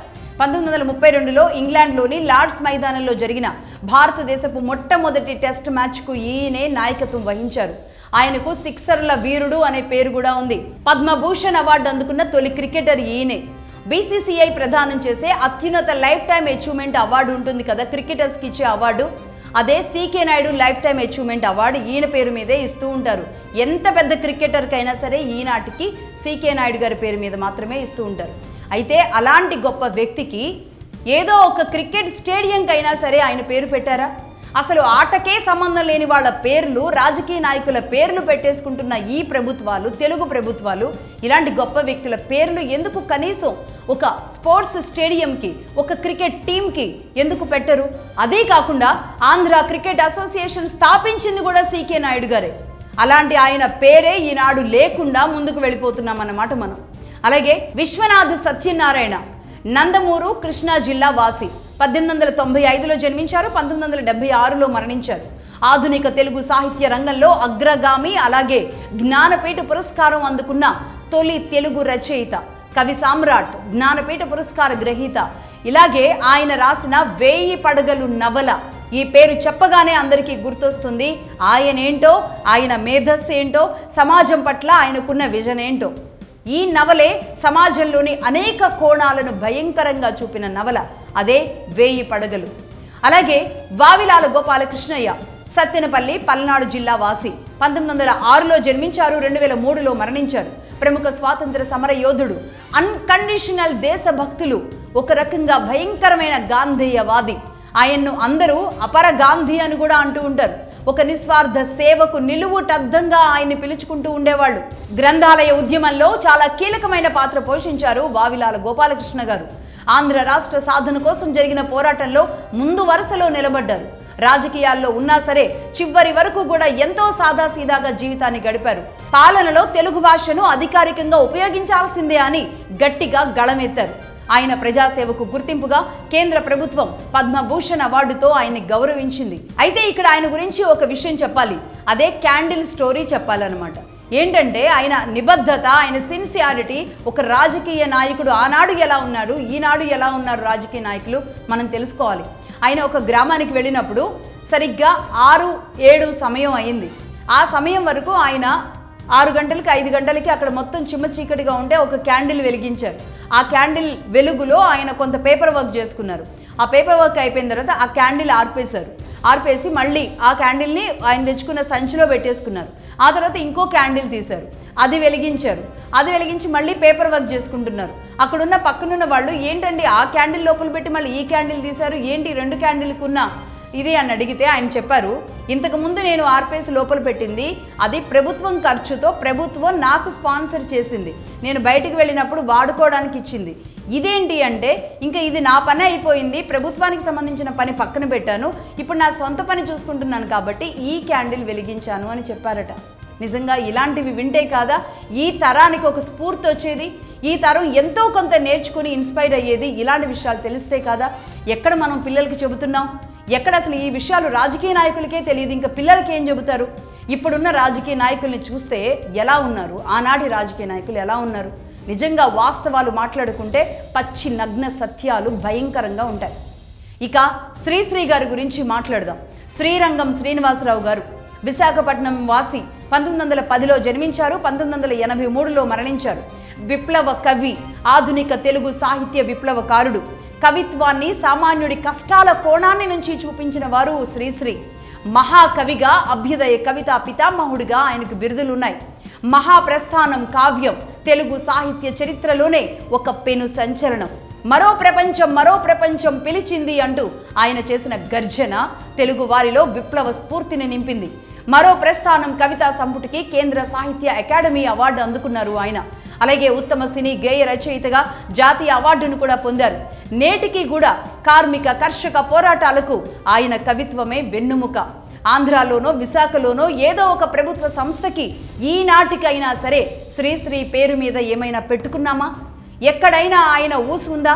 1932లో ఇంగ్లాండ్లోని లార్డ్స్ మైదానంలో జరిగిన భారతదేశపు మొట్టమొదటి టెస్ట్ మ్యాచ్కు ఈయనే నాయకత్వం వహించారు. ఆయనకు సిక్సర్ల వీరుడు అనే పేరు కూడా ఉంది. పద్మభూషణ్ అవార్డు అందుకున్న తొలి క్రికెటర్ ఈయనే. బీసీసీఐ ప్రదానం చేసే అత్యున్నత లైఫ్ టైమ్ అచీవ్మెంట్ అవార్డు ఉంటుంది కదా, క్రికెటర్స్కి ఇచ్చే అవార్డు, అదే CK Naidu life time achievement award ఈయన పేరు మీదే ఇస్తూ ఉంటారు. ఎంత పెద్ద క్రికెటర్కైనా సరే ఈనాటికి సీకే నాయుడు గారి పేరు మీద మాత్రమే ఇస్తూ ఉంటారు. అయితే అలాంటి గొప్ప వ్యక్తికి ఏదో ఒక క్రికెట్ స్టేడియంకైనా సరే ఆయన పేరు పెట్టారా? అసలు ఆటకే సంబంధం లేని వాళ్ళ పేర్లు, రాజకీయ నాయకుల పేర్లు పెట్టేసుకుంటున్న ఈ ప్రభుత్వాలు, తెలుగు ప్రభుత్వాలు ఇలాంటి గొప్ప వ్యక్తుల పేర్లు ఎందుకు కనీసం ఒక స్పోర్ట్స్ స్టేడియంకి, ఒక క్రికెట్ టీంకి ఎందుకు పెట్టరు? అదే కాకుండా ఆంధ్ర క్రికెట్ అసోసియేషన్ స్థాపించింది కూడా సీకే నాయుడు గారే. అలాంటి ఆయన పేరే ఈనాడు లేకుండా ముందుకు వెళ్ళిపోతున్నాం అన్నమాట మనం. అలాగే విశ్వనాథ్ సత్యనారాయణ నందమూరు కృష్ణా జిల్లా వాసి. 1895లో జన్మించారు, 1976లో మరణించారు. ఆధునిక తెలుగు సాహిత్య రంగంలో అగ్రగామి, అలాగే జ్ఞానపీఠ పురస్కారం అందుకున్న తొలి తెలుగు రచయిత, కవి సామ్రాట్, జ్ఞానపీఠ పురస్కార గ్రహీత. ఇలాగే ఆయన రాసిన 1000 పడగలు నవల, ఈ పేరు చెప్పగానే అందరికీ గుర్తొస్తుంది ఆయనేంటో, ఆయన మేధస్సు ఏంటో, సమాజం పట్ల ఆయనకున్న విజన్ ఏంటో. ఈ నవలే సమాజంలోని అనేక కోణాలను భయంకరంగా చూపిన నవల, అదే 1000 పడగలు. అలాగే వావిలాల గోపాలకృష్ణయ్య సత్తెనపల్లి, పల్నాడు జిల్లా వాసి. 1906లో జన్మించారు, 2003లో మరణించారు. ప్రముఖ స్వాతంత్ర సమర యోధుడు, అన్కండిషనల్ దేశభక్తులు, ఒక రకంగా భయంకరమైన గాంధేయవాది. ఆయన్ను అందరూ అపర గాంధీ అని కూడా అంటూ ఉంటారు. ఒక నిస్వార్థ సేవకు నిలువుటద్దంగా ఆయన్ని పిలుచుకుంటూ ఉండేవాళ్ళు. గ్రంథాలయ ఉద్యమంలో చాలా కీలకమైన పాత్ర పోషించారు వావిలాల గోపాలకృష్ణ గారు. ఆంధ్ర రాష్ట్ర సాధన కోసం జరిగిన పోరాటంలో ముందు వరుసలో నిలబడ్డారు. రాజకీయాల్లో ఉన్నా సరే చివరి వరకు కూడా ఎంతో సాదాసీదాగా జీవితాన్ని గడిపారు. పాలనలో తెలుగు భాషను అధికారికంగా ఉపయోగించాల్సిందే అని గట్టిగా గళమెత్తారు. ఆయన ప్రజాసేవకు గుర్తింపుగా కేంద్ర ప్రభుత్వం పద్మభూషణ్ అవార్డుతో ఆయన్ని గౌరవించింది. అయితే ఇక్కడ ఆయన గురించి ఒక విషయం చెప్పాలి, అదే క్యాండిల్ స్టోరీ చెప్పాలన్నమాట. ఏంటంటే ఆయన నిబద్ధత, ఆయన సిన్సియారిటీ, ఒక రాజకీయ నాయకుడు ఆనాడు ఎలా ఉన్నాడు, ఈనాడు ఎలా ఉన్నారు రాజకీయ నాయకులు మనం తెలుసుకోవాలి. ఆయన ఒక గ్రామానికి వెళ్ళినప్పుడు సరిగ్గా 6-7 సమయం అయింది. ఆ సమయం వరకు ఆయన 6 గంటలకి 5 గంటలకి అక్కడ మొత్తం చిమ్మ చీకటిగా ఉంటే ఒక క్యాండిల్ వెలిగించారు. ఆ క్యాండిల్ వెలుగులో ఆయన కొంత పేపర్ వర్క్ చేసుకున్నారు. ఆ పేపర్ వర్క్ అయిపోయిన తర్వాత ఆ క్యాండిల్ ఆర్పేశారు. ఆర్పేసి మళ్ళీ ఆ క్యాండిల్ని ఆయన తెచ్చుకున్న సంచిలో పెట్టేసుకున్నారు. ఆ తర్వాత ఇంకో క్యాండిల్ తీశారు, అది వెలిగించారు. అది వెలిగించి మళ్ళీ పేపర్ వర్క్ చేసుకుంటున్నారు. అక్కడున్న పక్కనున్న వాళ్ళు ఏంటండి ఆ క్యాండిల్ లోపల పెట్టి మళ్ళీ ఈ క్యాండిల్ తీశారు, ఏంటి 2 క్యాండిల్కున్న ఇది అని అడిగితే ఆయన చెప్పారు, ఇంతకుముందు నేను ఆర్పేసి లోపల పెట్టింది అది ప్రభుత్వం ఖర్చుతో, ప్రభుత్వం నాకు స్పాన్సర్ చేసింది, నేను బయటికి వెళ్ళినప్పుడు వాడుకోవడానికి ఇచ్చింది. ఇదేంటి అంటే ఇంకా ఇది నా పని అయిపోయింది, ప్రభుత్వానికి సంబంధించిన పని పక్కన పెట్టాను, ఇప్పుడు నా సొంత పని చూసుకుంటున్నాను కాబట్టి ఈ క్యాండిల్ వెలిగించాను అని చెప్పారట. నిజంగా ఇలాంటివి వింటే కాదా ఈ తరానికి ఒక స్ఫూర్తి వచ్చేది, ఈ తరం ఎంతో కొంత నేర్చుకుని ఇన్స్పైర్ అయ్యేది. ఇలాంటి విషయాలు తెలిస్తే కాదా. ఎక్కడ మనం పిల్లలకి చెబుతున్నాం, ఎక్కడ అసలు ఈ విషయాలు రాజకీయ నాయకులకే తెలియదు, ఇంకా పిల్లలకి ఏం చెబుతారు? ఇప్పుడున్న రాజకీయ నాయకుల్ని చూస్తే ఎలా ఉన్నారు, ఆనాటి రాజకీయ నాయకులు ఎలా ఉన్నారు? నిజంగా వాస్తవాలు మాట్లాడుకుంటే పచ్చి నగ్న సత్యాలు భయంకరంగా ఉంటాయి. ఇక శ్రీశ్రీ గారి గురించి మాట్లాడదాం. శ్రీరంగం శ్రీనివాసరావు గారు విశాఖపట్నం వాసి. 1910లో జన్మించారు, 1983లో మరణించారు. విప్లవ కవి, ఆధునిక తెలుగు సాహిత్య విప్లవకారుడు. కవిత్వాన్ని సామాన్యుడి కష్టాల కోణాన్ని నుంచి చూపించిన వారు శ్రీశ్రీ. మహాకవిగా, అభ్యుదయ కవితా పితామహుడిగా ఆయనకు బిరుదులున్నాయి. మహాప్రస్థానం కావ్యం తెలుగు సాహిత్య చరిత్రలోనే ఒక పెను సంచలనం. మరో ప్రపంచం పిలిచింది అంటూ ఆయన చేసిన గర్జన తెలుగు వారిలో విప్లవ స్ఫూర్తిని నింపింది. మరో ప్రస్థానం కవితా సంపుటికి కేంద్ర సాహిత్య అకాడమీ అవార్డు అందుకున్నారు ఆయన. అలాగే ఉత్తమ సినీ గేయ రచయితగా జాతీయ అవార్డును కూడా పొందారు. నేటికి కూడా కార్మిక కర్షక పోరాటాలకు ఆయన కవిత్వమే వెన్నుముక. ఆంధ్రాలోనో విశాఖలోనో ఏదో ఒక ప్రభుత్వ సంస్థకి ఈనాటికైనా సరే శ్రీశ్రీ పేరు మీద ఏమైనా పెట్టుకున్నామా? ఎక్కడైనా ఆయన ఊసు ఉందా?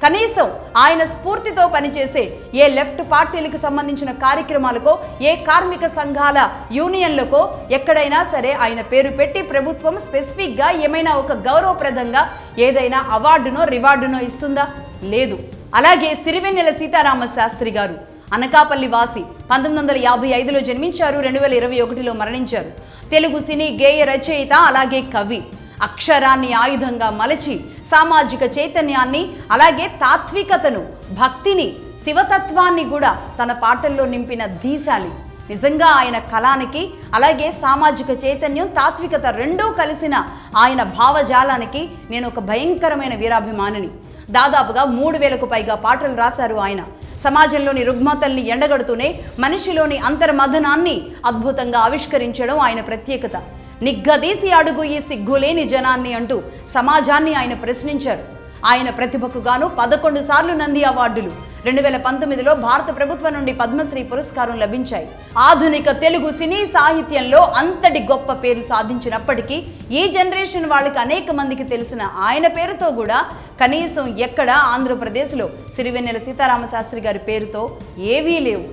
కనీసం ఆయన స్ఫూర్తితో పనిచేసే ఏ లెఫ్ట్ పార్టీలకు సంబంధించిన కార్యక్రమాలకో, ఏ కార్మిక సంఘాల యూనియన్లకో ఎక్కడైనా సరే ఆయన పేరు పెట్టి ప్రభుత్వం స్పెసిఫిక్గా ఏమైనా ఒక గౌరవప్రదంగా ఏదైనా అవార్డునో రివార్డునో ఇస్తుందా? లేదు. అలాగే సిరివెన్నెల సీతారామ శాస్త్రి గారు అనకాపల్లి వాసి, 1955లో జన్మించారు, 2021లో మరణించారు. తెలుగు సినీ గేయ రచయిత, అలాగే కవి. అక్షరాన్ని ఆయుధంగా మలచి సామాజిక చైతన్యాన్ని, అలాగే తాత్వికతను, భక్తిని, శివతత్వాన్ని కూడా తన పాటల్లో నింపిన ధీశాలి. నిజంగా ఆయన కళానికి, అలాగే సామాజిక చైతన్యం, తాత్వికత రెండూ కలిసిన ఆయన భావజాలానికి నేను ఒక భయంకరమైన వీరాభిమానిని. దాదాపుగా 3000కు పైగా పాటలు రాశారు ఆయన. సమాజంలోని రుగ్మతల్ని ఎండగడుతూనే మనిషిలోని అంతర్మథనాన్ని అద్భుతంగా ఆవిష్కరించడం ఆయన ప్రత్యేకత. నిగ్గదీసి అడుగు ఈ సిగ్గులేని జనాన్ని అంటూ సమాజాన్ని ఆయన ప్రశ్నించారు. ఆయన ప్రతిభకు గాను 11 సార్లు నంది అవార్డులు, 2019లో భారత ప్రభుత్వం నుండి పద్మశ్రీ పురస్కారం లభించాయి. ఆధునిక తెలుగు సినీ సాహిత్యంలో అంతటి గొప్ప పేరు సాధించినప్పటికీ ఈ జనరేషన్ వాళ్ళకి అనేక మందికి తెలిసిన ఆయన పేరుతో కూడా కనీసం ఎక్కడ ఆంధ్రప్రదేశ్లో సిరివెన్నెల సీతారామ శాస్త్రి గారి పేరుతో ఏవీ లేవు.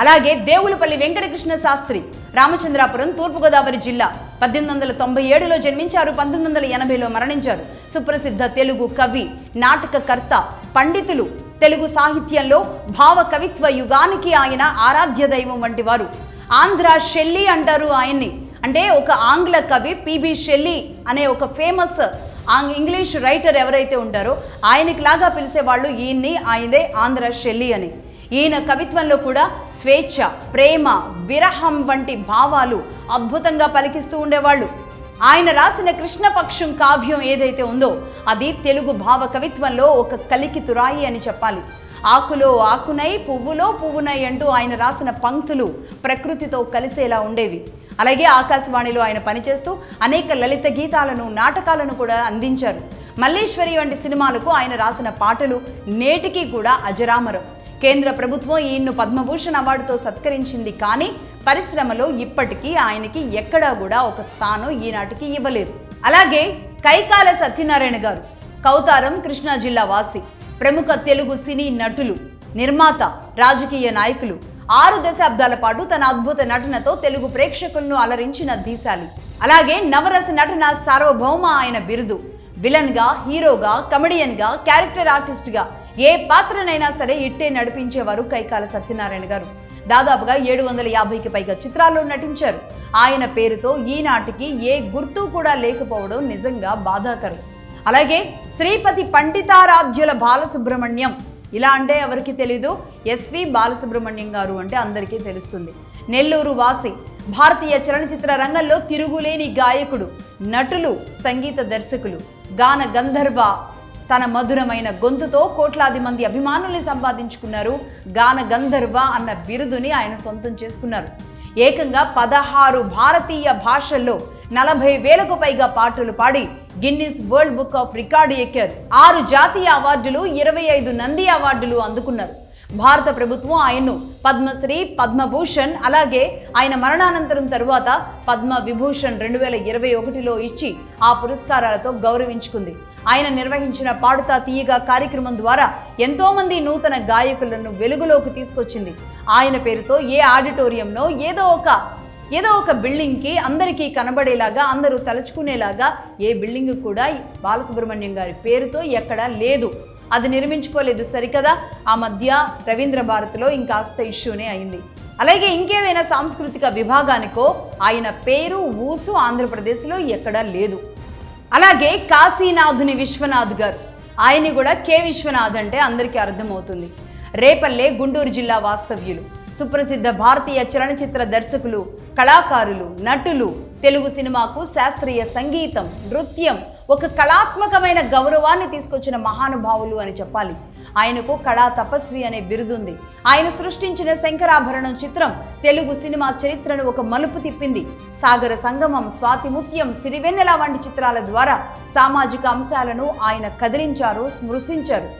అలాగే దేవులపల్లి వెంకటకృష్ణ శాస్త్రి, రామచంద్రాపురం, తూర్పుగోదావరి జిల్లా, 1897లో జన్మించారు, 1980లో మరణించారు. సుప్రసిద్ధ తెలుగు కవి, నాటకకర్త, పండితులు. తెలుగు సాహిత్యంలో భావ కవిత్వ యుగానికి ఆయన ఆరాధ్య దైవం వంటి వారు. ఆంధ్ర షెల్లీ అంటారు ఆయన్ని. అంటే ఒక ఆంగ్ల కవి పిబి షెల్లీ అనే ఒక ఫేమస్ ఇంగ్లీష్ రైటర్ ఎవరైతే ఉంటారో ఆయనకి లాగా పిలిచేవాళ్ళు ఈయన్ని, ఆయనే ఆంధ్ర షెల్లీ అని. ఈయన కవిత్వంలో కూడా స్వేచ్ఛ, ప్రేమ, విరహం వంటి భావాలు అద్భుతంగా పలికిస్తూ ఉండేవాళ్ళు. ఆయన రాసిన కృష్ణపక్షం కావ్యం ఏదైతే ఉందో అది తెలుగు భావ కవిత్వంలో ఒక కలికి తురాయి అని చెప్పాలి. ఆకులో ఆకునై, పువ్వులో పువ్వునై అంటూ ఆయన రాసిన పంక్తులు ప్రకృతితో కలిసేలా ఉండేవి. అలాగే ఆకాశవాణిలో ఆయన పనిచేస్తూ అనేక లలిత గీతాలను, నాటకాలను కూడా అందించారు. మల్లేశ్వరి వంటి సినిమాలకు ఆయన రాసిన పాటలు నేటికీ కూడా అజరామరం. కేంద్ర ప్రభుత్వం ఈయన్ను పద్మభూషణ్ అవార్డుతో సత్కరించింది, కానీ పరిశ్రమలో ఇప్పటికీ ఆయనకి ఎక్కడా కూడా ఒక స్థానం ఈనాటికి ఇవ్వలేదు. అలాగే కైకాల సత్యనారాయణ గారు, కౌతారం, కృష్ణా జిల్లా వాసి. ప్రముఖ తెలుగు సినీ నటులు, నిర్మాత, రాజకీయ నాయకులు. 6 దశాబ్దాల పాటు తన అద్భుత నటనతో తెలుగు ప్రేక్షకులను అలరించిన ధీశాలి. అలాగే నవరస నటన సార్వభౌమ ఆయన బిరుదు. విలన్ గా, హీరోగా, కమెడియన్ గా, క్యారెక్టర్ ఆర్టిస్ట్ గా ఏ పాత్రనైనా సరే ఇట్టే నడిపించేవారు కైకాల సత్యనారాయణ గారు. దాదాపుగా 750కి పైగా చిత్రాల్లో నటించారు. ఆయన పేరుతో ఈనాటికి ఏ గుర్తు కూడా లేకపోవడం నిజంగా బాధాకరం. అలాగే శ్రీపతి పండితారాధ్యుల బాలసుబ్రహ్మణ్యం, ఇలా అంటే ఎవరికి తెలీదు, ఎస్వి బాలసుబ్రహ్మణ్యం గారు అంటే అందరికీ తెలుస్తుంది. నెల్లూరు వాసి, భారతీయ చలనచిత్ర రంగంలో తిరుగులేని గాయకుడు, నటులు, సంగీత దర్శకులు, గాన గంధర్వ. తన మధురమైన గొంతుతో కోట్లాది మంది అభిమానుల్ని సంపాదించుకున్నారు. గాన గంధర్వ అన్న బిరుదుని ఆయన సొంతం చేసుకున్నారు. ఏకంగా 16 భారతీయ భాషల్లో 40,000కు పైగా పాటలు పాడి Guinness world book of record ఎక్కారు. 6 జాతీయ అవార్డులు, 25 నంది అవార్డులు అందుకున్నారు. భారత ప్రభుత్వం ఆయన్ను పద్మశ్రీ, పద్మభూషణ్, అలాగే ఆయన మరణానంతరం తరువాత పద్మ విభూషణ్ 2021లో ఇచ్చి ఆ పురస్కారాలతో గౌరవించుకుంది. ఆయన నిర్వహించిన పాడుతా తీయగా కార్యక్రమం ద్వారా ఎంతో మంది నూతన గాయకులను వెలుగులోకి తీసుకొచ్చింది. ఆయన పేరుతో ఏ ఆడిటోరియంలో ఏదో ఒక బిల్డింగ్కి అందరికీ కనబడేలాగా, అందరూ తలుచుకునేలాగా ఏ బిల్డింగ్ కూడా బాలసుబ్రహ్మణ్యం గారి పేరుతో ఎక్కడా లేదు. అది నిర్మించుకోలేదు సరికదా. ఆ మధ్య రవీంద్ర భారతిలో ఇంకాస్త ఇష్యూనే అయింది. అలాగే ఇంకేదైనా సాంస్కృతిక విభాగానికో ఆయన పేరు, ఊసు ఆంధ్రప్రదేశ్లో ఎక్కడా లేదు. అలాగే కాశీనాథుని విశ్వనాథ్ గారు, ఆయన్ని కూడా కె విశ్వనాథ్ అంటే అందరికీ అర్థమవుతుంది. రేపల్లె, గుంటూరు జిల్లా వాస్తవ్యులు. సుప్రసిద్ధ భారతీయ చలనచిత్ర దర్శకులు, కళాకారులు, నటులు. తెలుగు సినిమాకు శాస్త్రీయ సంగీతం, నృత్యం, ఒక కళాత్మకమైన గౌరవాన్ని తీసుకొచ్చిన మహానుభావులు అని చెప్పాలి. ఆయనకు కళా తపస్వి అనే బిరుదుంది. ఆయన సృష్టించిన శంకరాభరణం చిత్రం తెలుగు సినిమా చరిత్రను ఒక మలుపు తిప్పింది. సాగర సంగమం, స్వాతిముత్యం, సిరివెన్నెల వంటి చిత్రాల ద్వారా సామాజిక అంశాలను ఆయన కదిలించారు, స్మృశించారు.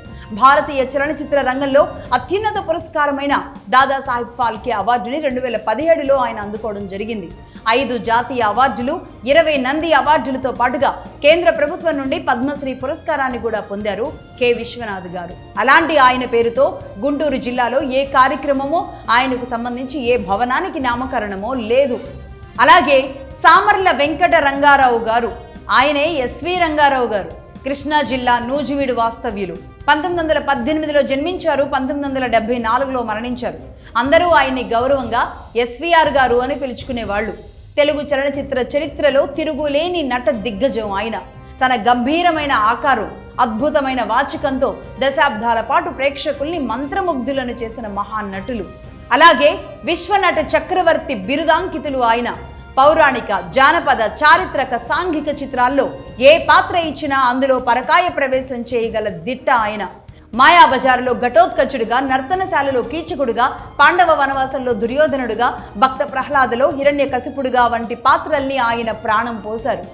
భారతీయ చలనచిత్ర రంగంలో అత్యున్నత పురస్కారమైన దాదాసాహెబ్ ఫాల్కే అవార్డుని 2017లో ఆయన అందుకోవడం జరిగింది. 5 జాతీయ అవార్డులు, 20 నంది అవార్డులతో పాటుగా కేంద్ర ప్రభుత్వం నుండి పద్మశ్రీ పురస్కారాన్ని కూడా పొందారు కె విశ్వనాథ్ గారు. అలాంటి ఆయన పేరుతో గుంటూరు జిల్లాలో ఏ కార్యక్రమమో, ఆయనకు సంబంధించి ఏ భవనానికి నామకరణమో లేదు. అలాగే సామర్ల వెంకట రంగారావు గారు, ఆయనే ఎస్వి రంగారావు గారు, కృష్ణా జిల్లా నూజివీడు వాస్తవ్యులు. 1918లో జన్మించారు, 1974లో మరణించారు. అందరూ ఆయన్ని గౌరవంగా ఎస్వీఆర్ గారు అని పిలుచుకునేవాళ్ళు. తెలుగు చలనచిత్ర చరిత్రలో తిరుగులేని నట దిగ్గజం ఆయన. తన గంభీరమైన ఆకారం, అద్భుతమైన వాచకంతో దశాబ్దాల పాటు ప్రేక్షకుల్ని మంత్రముగ్ధులను చేసిన మహానటులు. అలాగే విశ్వనట చక్రవర్తి బిరుదాంకితులు ఆయన. పౌరాణిక, జానపద, చారిత్రక, సాంఘిక చిత్రాల్లో ఏ పాత్ర ఇచ్చినా అందులో పరకాయ ప్రవేశం చేయగల దిట్ట ఆయన. మాయాబజారులో ఘటోత్కచుడుగా, నర్తనశాలలో కీచకుడుగా, పాండవ వనవాసంలో దుర్యోధనుడుగా, భక్త ప్రహ్లాదలో హిరణ్యకశిపుడుగా వంటి పాత్రల్ని ఆయన ప్రాణం పోశారు.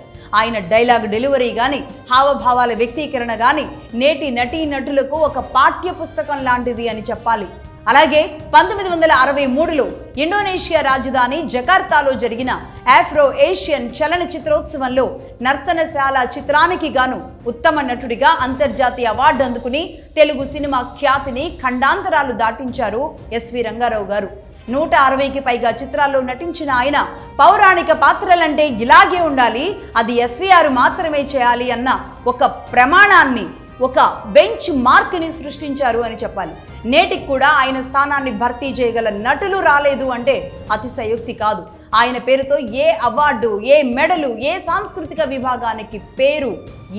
ఆయన డైలాగ్ డెలివరీ కానీ, హావభావాల వ్యక్తీకరణ కానీ నేటి నటీనటులకు ఒక పాఠ్య పుస్తకం లాంటిది అని చెప్పాలి. అలాగే 1963లో ఇండోనేషియా రాజధాని జకార్తాలో జరిగిన ఆఫ్రో ఏషియన్ చలనచిత్రోత్సవంలో నర్తనశాల చిత్రానికి గాను ఉత్తమ నటుడిగా అంతర్జాతీయ అవార్డు అందుకుని తెలుగు సినిమా ఖ్యాతిని ఖండాంతరాలు దాటించారు ఎస్వి రంగారావు గారు. 160కి పైగా చిత్రాల్లో నటించిన ఆయన పౌరాణిక పాత్రలంటే ఇలాగే ఉండాలి, అది ఎస్వీఆర్ మాత్రమే చేయాలి అన్న ఒక ప్రమాణాన్ని, ఒక బెంచ్ మార్క్ని సృష్టించారు అని చెప్పాలి. నేటికి కూడా ఆయన స్థానాన్ని భర్తీ చేయగల నటులు రాలేదు అంటే అతిశయోక్తి కాదు. ఆయన పేరుతో ఏ అవార్డు, ఏ మెడలు, ఏ సాంస్కృతిక విభాగానికి పేరు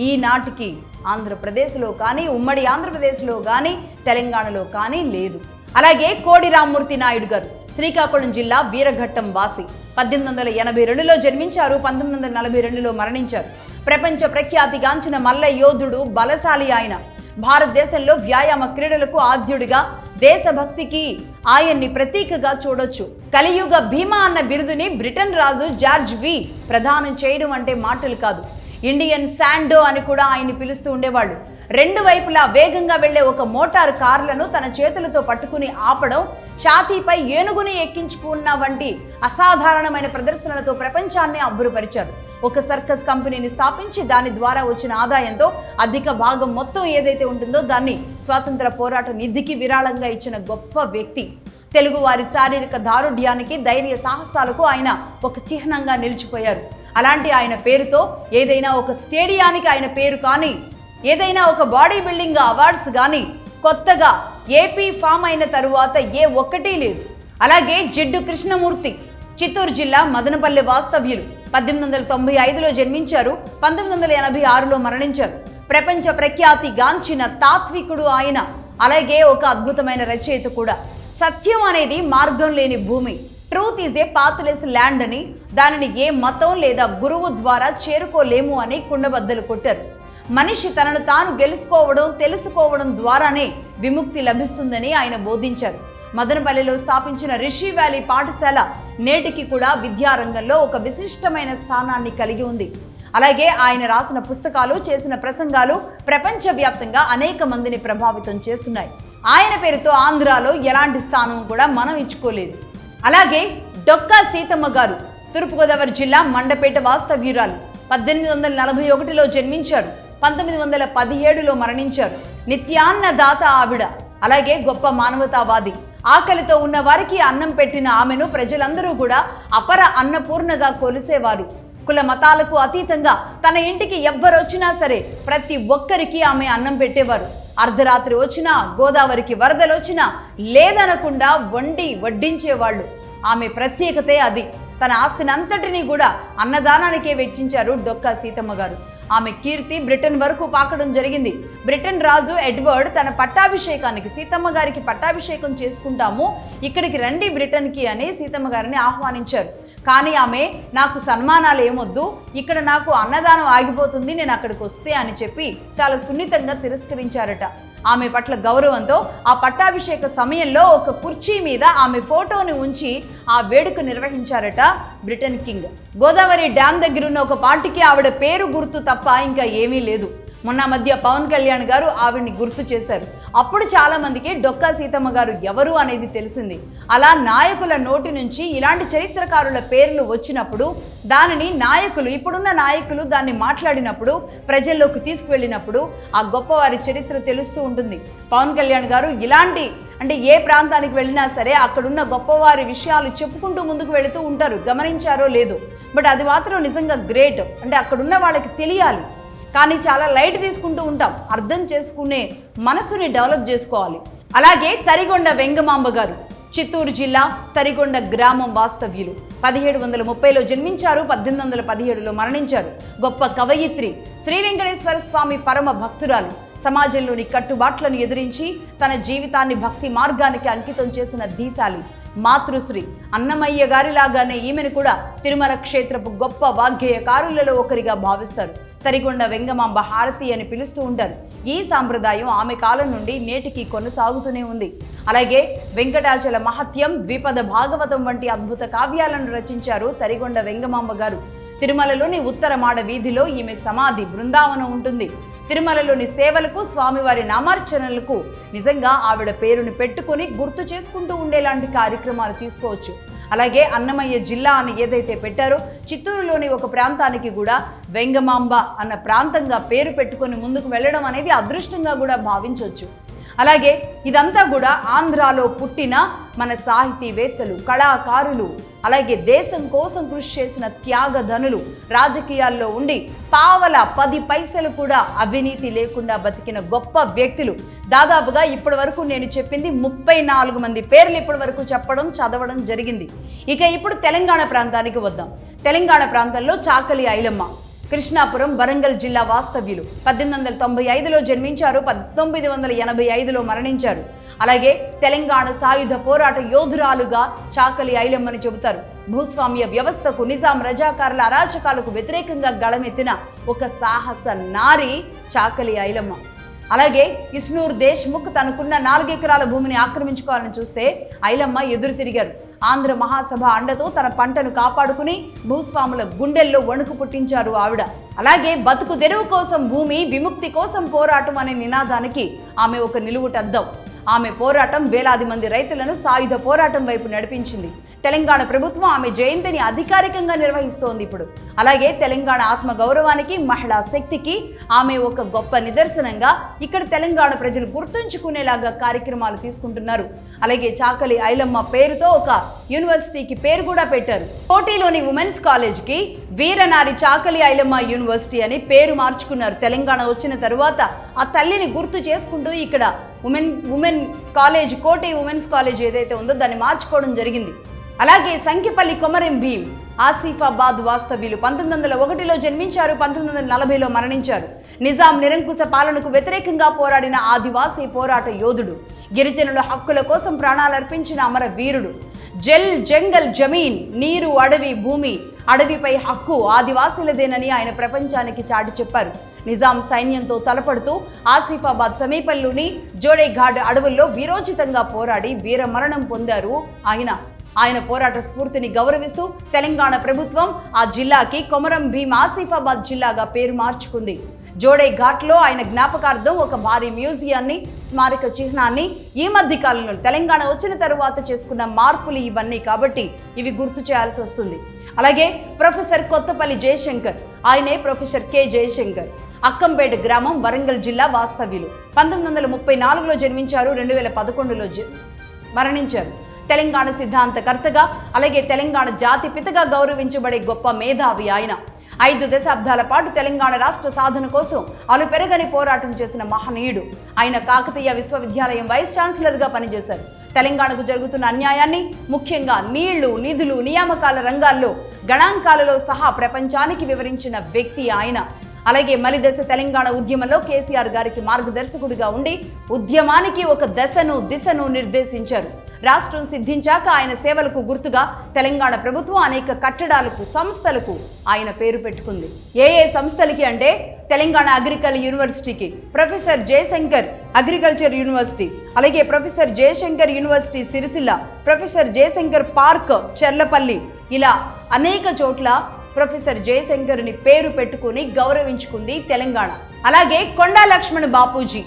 ఈనాటికి ఆంధ్రప్రదేశ్లో కానీ, ఉమ్మడి ఆంధ్రప్రదేశ్లో కానీ, తెలంగాణలో కానీ లేదు. అలాగే కోడి రామ్మూర్తి నాయుడు గారు శ్రీకాకుళం జిల్లా వీరఘట్టం వాసి. 1882లో జన్మించారు, 1942లో మరణించారు. ప్రపంచ ప్రఖ్యాతిగాంచిన మల్ల యోధుడు, బలశాలి ఆయన. భారతదేశంలో వ్యాయామ క్రీడలకు ఆద్యుడిగా, దేశభక్తికి ఆయన్ని ప్రతీకగా చూడొచ్చు. కలియుగ భీమా అన్న బిరుదుని బ్రిటన్ రాజు జార్జ్ వి ప్రదానం చేయడం అంటే మాటలు కాదు. ఇండియన్ శాండో అని కూడా ఆయన్ని పిలుస్తూ ఉండేవాళ్ళు. 2 వైపులా వేగంగా వెళ్లే ఒక మోటార్ కార్లను తన చేతులతో పట్టుకుని ఆపడం, ఛాతీపై ఏనుగుని ఎక్కించుకున్న వంటి అసాధారణమైన ప్రదర్శనలతో ప్రపంచాన్ని అబ్బురపరిచారు. ఒక సర్కస్ కంపెనీని స్థాపించి దాని ద్వారా వచ్చిన ఆదాయంతో అధిక భాగం మొత్తం ఏదైతే ఉంటుందో దాన్ని స్వాతంత్ర పోరాట నిధికి విరాళంగా ఇచ్చిన గొప్ప వ్యక్తి. తెలుగు వారి శారీరక దారుఢ్యానికి, ధైర్య సాహసాలకు ఆయన ఒక చిహ్నంగా నిలిచిపోయారు. అలాంటి ఆయన పేరుతో ఏదైనా ఒక స్టేడియానికి ఆయన పేరు కానీ, ఏదైనా ఒక బాడీ బిల్డింగ్ అవార్డ్స్ కానీ కొత్తగా ఏపీ ఫామ్ అయిన తరువాత ఏ ఒక్కటీ లేదు. అలాగే జిడ్డు కృష్ణమూర్తి చిత్తూరు జిల్లా మదనపల్లె వాస్తవ్యులు. 1895లో జన్మించారు, 1986లో మరణించారు. ప్రపంచ ప్రఖ్యాతి గాంచిన తాత్వికుడు ఆయన. అలాగే ఒక అద్భుతమైన రచయిత కూడా. సత్యం అనేది మార్గం లేని భూమి, truth is a pathless land అని, దానిని ఏ మతం లేదా గురువు ద్వారా చేరుకోలేము అని కుండబద్దలు కొట్టారు. మనిషి తనను తాను గెలుచుకోవడం, తెలుసుకోవడం ద్వారానే విముక్తి లభిస్తుందని ఆయన బోధించారు. మదనపల్లిలో స్థాపించిన రిషి వ్యాలీ పాఠశాల నేటికి కూడా విద్యారంగంలో ఒక విశిష్టమైన స్థానాన్ని కలిగి ఉంది. అలాగే ఆయన రాసిన పుస్తకాలు, చేసిన ప్రసంగాలు ప్రపంచవ్యాప్తంగా అనేక మందిని ప్రభావితం చేస్తున్నాయి. ఆయన పేరుతో ఆంధ్రాలో ఎలాంటి స్థానం కూడా మనం ఇచ్చుకోలేదు. అలాగే డొక్కా సీతమ్మ గారు తూర్పుగోదావరి జిల్లా మండపేట వాస్తవ్యురాలు. 1841లో జన్మించారు, 1917లో మరణించారు. నిత్యాన్నదాత ఆవిడ. అలాగే గొప్ప మానవతావాది. ఆకలితో ఉన్న వారికి అన్నం పెట్టిన ఆమెను ప్రజలందరూ కూడా అపర అన్నపూర్ణగా కొలిసేవారు. కుల మతాలకు అతీతంగా తన ఇంటికి ఎవ్వరొచ్చినా సరే ప్రతి ఒక్కరికి ఆమె అన్నం పెట్టేవారు. అర్ధరాత్రి వచ్చినా, గోదావరికి వరదలొచ్చినా లేదనకుండా వడ్డించేవాళ్ళు. ఆమె ప్రత్యేకతే అది. తన ఆస్తినంతటినీ కూడా అన్నదానానికే వెచ్చించారు డొక్కా సీతమ్మ గారు. ఆమె కీర్తి బ్రిటన్ వరకు పాకడం జరిగింది. బ్రిటన్ రాజు ఎడ్వర్డ్ తన పట్టాభిషేకానికి, సీతమ్మ గారికి పట్టాభిషేకం చేసుకుంటాము, ఇక్కడికి రండి బ్రిటన్కి అని సీతమ్మ గారిని ఆహ్వానించారు. కానీ ఆమె, నాకు సన్మానాలు ఏమొద్దు, ఇక్కడ నాకు అన్నదానం ఆగిపోతుంది, నేను అక్కడికి వస్తే అని చెప్పి చాలా సున్నితంగా తిరస్కరించారట. ఆమె పట్ల గౌరవంతో ఆ పట్టాభిషేక సమయంలో ఒక కుర్చీ మీద ఆమె ఫోటోని ఉంచి ఆ వేడుక నిర్వహించారట బ్రిటన్ కింగ్. గోదావరి డ్యామ్ దగ్గరున్న ఒక పార్టీకి ఆవిడ పేరు గుర్తు తప్ప ఇంకా ఏమీ లేదు. మొన్న మధ్య పవన్ కళ్యాణ్ గారు ఆవిడ్ని గుర్తు చేశారు. అప్పుడు చాలా మందికి డొక్కా సీతమ్మ గారు ఎవరు అనేది తెలిసింది. అలా నాయకుల నోటి నుంచి ఇలాంటి చరిత్రకారుల పేర్లు వచ్చినప్పుడు దానిని నాయకులు, ఇప్పుడున్న నాయకులు దాన్ని మాట్లాడినప్పుడు, ప్రజల్లోకి తీసుకువెళ్ళినప్పుడు ఆ గొప్పవారి చరిత్ర తెలుస్తూ ఉంటుంది. పవన్ కళ్యాణ్ గారు ఇలాంటి ఏ ప్రాంతానికి వెళ్ళినా సరే అక్కడున్న గొప్పవారి విషయాలు చెప్పుకుంటూ ముందుకు వెళుతూ ఉంటారు. గమనించారో లేదో, బట్ అది మాత్రం నిజంగా గ్రేట్. అక్కడున్న వాళ్ళకి తెలియాలి, కానీ చాలా లైట్ తీసుకుంటూ ఉంటాం. అర్థం చేసుకునే మనసుని డెవలప్ చేసుకోవాలి. అలాగే తరిగొండ వెంగమాంబ గారు చిత్తూరు జిల్లా తరిగొండ గ్రామం వాస్తవ్యులు. 1730లో జన్మించారు, 1817లో మరణించారు. గొప్ప కవయిత్రి, శ్రీ వెంకటేశ్వర స్వామి పరమ భక్తురాలు. సమాజంలోని కట్టుబాట్లను ఎదిరించి తన జీవితాన్ని భక్తి మార్గానికి అంకితం చేసిన దీశాలి. మాతృశ్రీ అన్నమయ్య గారిలాగానే ఈమెను కూడా తిరుమల క్షేత్రపు గొప్ప వాగ్గేయకారులలో ఒకరిగా భావిస్తారు. తరిగొండ వెంగమాంబ హారతి అని పిలుస్తూ ఉంటారు. ఈ సాంప్రదాయం ఆమె కాలం నుండి నేటికి కొనసాగుతూనే ఉంది. అలాగే వెంకటాచల మహత్యం, ద్విపద భాగవతం వంటి అద్భుత కావ్యాలను రచించారు తరిగొండ వెంగమాంబ గారు. తిరుమలలోని ఉత్తర మాడ వీధిలో ఈమె సమాధి బృందావనం ఉంటుంది. తిరుమలలోని సేవలకు, స్వామివారి నామార్చనలకు నిజంగా ఆవిడ పేరుని పెట్టుకుని గుర్తు చేసుకుంటూ ఉండేలాంటి కార్యక్రమాలు తీసుకోవచ్చు. అలాగే అన్నమయ్య జిల్లా అని ఏదైతే పెట్టారో, చిత్తూరులోని ఒక ప్రాంతానికి కూడా వెంగమాంబ అన్న ప్రాంతంగా పేరు పెట్టుకొని ముందుకు వెళ్ళడం అనేది అదృష్టంగా కూడా భావించవచ్చు. అలాగే ఇదంతా కూడా ఆంధ్రాలో పుట్టిన మన సాహితీవేత్తలు, కళాకారులు, అలాగే దేశం కోసం కృషి చేసిన త్యాగధనులు, రాజకీయాల్లో ఉండి పావల 10 పైసలు కూడా అవినీతి లేకుండా బతికిన గొప్ప వ్యక్తులు. దాదాపుగా ఇప్పటి వరకు నేను చెప్పింది 34 మంది పేర్లు ఇప్పటి వరకు చెప్పడం, చదవడం జరిగింది. ఇక ఇప్పుడు తెలంగాణ ప్రాంతానికి వద్దాం. తెలంగాణ ప్రాంతంలో చాకలి ఐలమ్మ, కృష్ణాపురం, వరంగల్ జిల్లా వాస్తవ్యులు. 1895లో జన్మించారు, 1985లో మరణించారు. అలాగే తెలంగాణ సాయుధ పోరాట యోధురాలుగా చాకలి ఐలమ్మని చెబుతారు. భూస్వామ్య వ్యవస్థకు, నిజాం రజాకారుల అరాచకాలకు వ్యతిరేకంగా గళమెత్తిన ఒక సాహస నారి చాకలి ఐలమ్మ. అలాగే ఇస్నూర్ దేశ్ముఖ్ తనకున్న 4 ఎకరాల భూమిని ఆక్రమించుకోవాలని చూస్తే ఐలమ్మ ఎదురు తిరిగారు. ఆంధ్ర మహాసభ అండతో తన పంటను కాపాడుకుని భూస్వాముల గుండెల్లో వణుకు పుట్టించారు ఆవిడ. అలాగే బతుకు తెరువు కోసం భూమి, విముక్తి కోసం పోరాటం అనే నినాదానికి ఆమె ఒక నిలువుటద్దం. ఆమె పోరాటం వేలాది మంది రైతులను సాయుధ పోరాటం వైపు నడిపించింది. తెలంగాణ ప్రభుత్వం ఆమె జయంతిని అధికారికంగా నిర్వహిస్తోంది ఇప్పుడు. అలాగే తెలంగాణ ఆత్మ గౌరవానికి, మహిళా శక్తికి ఆమె ఒక గొప్ప నిదర్శనంగా ఇక్కడ తెలంగాణ ప్రజలు గుర్తుంచుకునేలాగా కార్యక్రమాలు తీసుకుంటున్నారు. అలాగే చాకలి ఐలమ్మ పేరుతో ఒక యూనివర్సిటీకి పేరు కూడా పెట్టారు. కోటిలోని ఉమెన్స్ కాలేజ్కి వీరనారి చాకలి ఐలమ్మ యూనివర్సిటీ అని పేరు మార్చుకున్నారు. తెలంగాణ వచ్చిన తరువాత ఆ తల్లిని గుర్తు చేసుకుంటూ ఇక్కడ ఉమెన్ కాలేజ్, కోటి ఉమెన్స్ కాలేజ్ ఏదైతే ఉందో దాన్ని మార్చుకోవడం జరిగింది. అలాగే సంఖ్యపల్లి కొమరం భీం ఆసిఫాబాద్ వాస్తవ్యులు. 1901లో జన్మించారు, 1940లో మరణించారు. నిజాం నిరంకుశ పాలనకు వ్యతిరేకంగా పోరాడిన ఆదివాసీ పోరాట యోధుడు, గిరిజనుల హక్కుల కోసం ప్రాణాలర్పించిన అమర వీరుడు. జల్, జంగల్, జమీన్, నీరు, అడవి, భూమి, అడవిపై హక్కు ఆదివాసీలదేనని ఆయన ప్రపంచానికి చాటి చెప్పారు. నిజాం సైన్యంతో తలపడుతూ ఆసిఫాబాద్ సమీపంలోని జోడేఘాట్ అడవుల్లో వీరోచితంగా పోరాడి వీరమరణం పొందారు ఆయన పోరాట స్ఫూర్తిని గౌరవిస్తూ తెలంగాణ ప్రభుత్వం ఆ జిల్లాకి కొమరం భీం ఆసిఫాబాద్ జిల్లాగా పేరు మార్చుకుంది. జోడేఘాట్లో ఆయన జ్ఞాపకార్థం ఒక భారీ మ్యూజియాన్ని, స్మారక చిహ్నాన్ని ఈ మధ్య కాలంలో తెలంగాణ వచ్చిన తరువాత చేసుకున్న మార్పులు ఇవన్నీ కాబట్టి ఇవి గుర్తు చేయాల్సి వస్తుంది. అలాగే ప్రొఫెసర్ కొత్తపల్లి జయశంకర్, ఆయనే ప్రొఫెసర్ కె జయశంకర్. అక్కంపేట గ్రామం, వరంగల్ జిల్లా వాస్తవ్యులు. 1934లో జన్మించారు, 2011లో మరణించారు. తెలంగాణ సిద్ధాంతకర్తగా, అలాగే తెలంగాణ జాతి పితగా గౌరవించబడే గొప్ప మేధావి ఆయన. 5 దశాబ్దాల పాటు తెలంగాణ రాష్ట్ర సాధన కోసం అలుపెరగని పోరాటం చేసిన మహనీయుడు ఆయన. కాకతీయ విశ్వవిద్యాలయం వైస్ ఛాన్సలర్గా పనిచేశారు. తెలంగాణకు జరుగుతున్న అన్యాయాన్ని, ముఖ్యంగా నీళ్లు, నిధులు, నియామకాల రంగాల్లో గణాంకాలలో సహా ప్రపంచానికి వివరించిన వ్యక్తి ఆయన. అలాగే మలిదశ తెలంగాణ ఉద్యమంలో కేసీఆర్ గారికి మార్గదర్శకుడిగా ఉండి ఉద్యమానికి ఒక దశను, దిశను నిర్దేశించారు. రాష్ట్రం సిద్ధించాక ఆయన సేవలకు గుర్తుగా తెలంగాణ ప్రభుత్వం అనేక కట్టడాలకు, సంస్థలకు ఆయన పేరు పెట్టుకుంది. ఏ సంస్థలకి అంటే తెలంగాణ అగ్రికల్చర్ యూనివర్సిటీకి ప్రొఫెసర్ జయశంకర్ అగ్రికల్చర్ యూనివర్సిటీ, అలాగే professor Jayashankar university Sircilla, professor Jayashankar park Cherlapalli, ఇలా అనేక చోట్ల ప్రొఫెసర్ జయశంకర్ని పేరు పెట్టుకుని గౌరవించుకుంది తెలంగాణ. అలాగే కొండా లక్ష్మణ్ బాపూజీ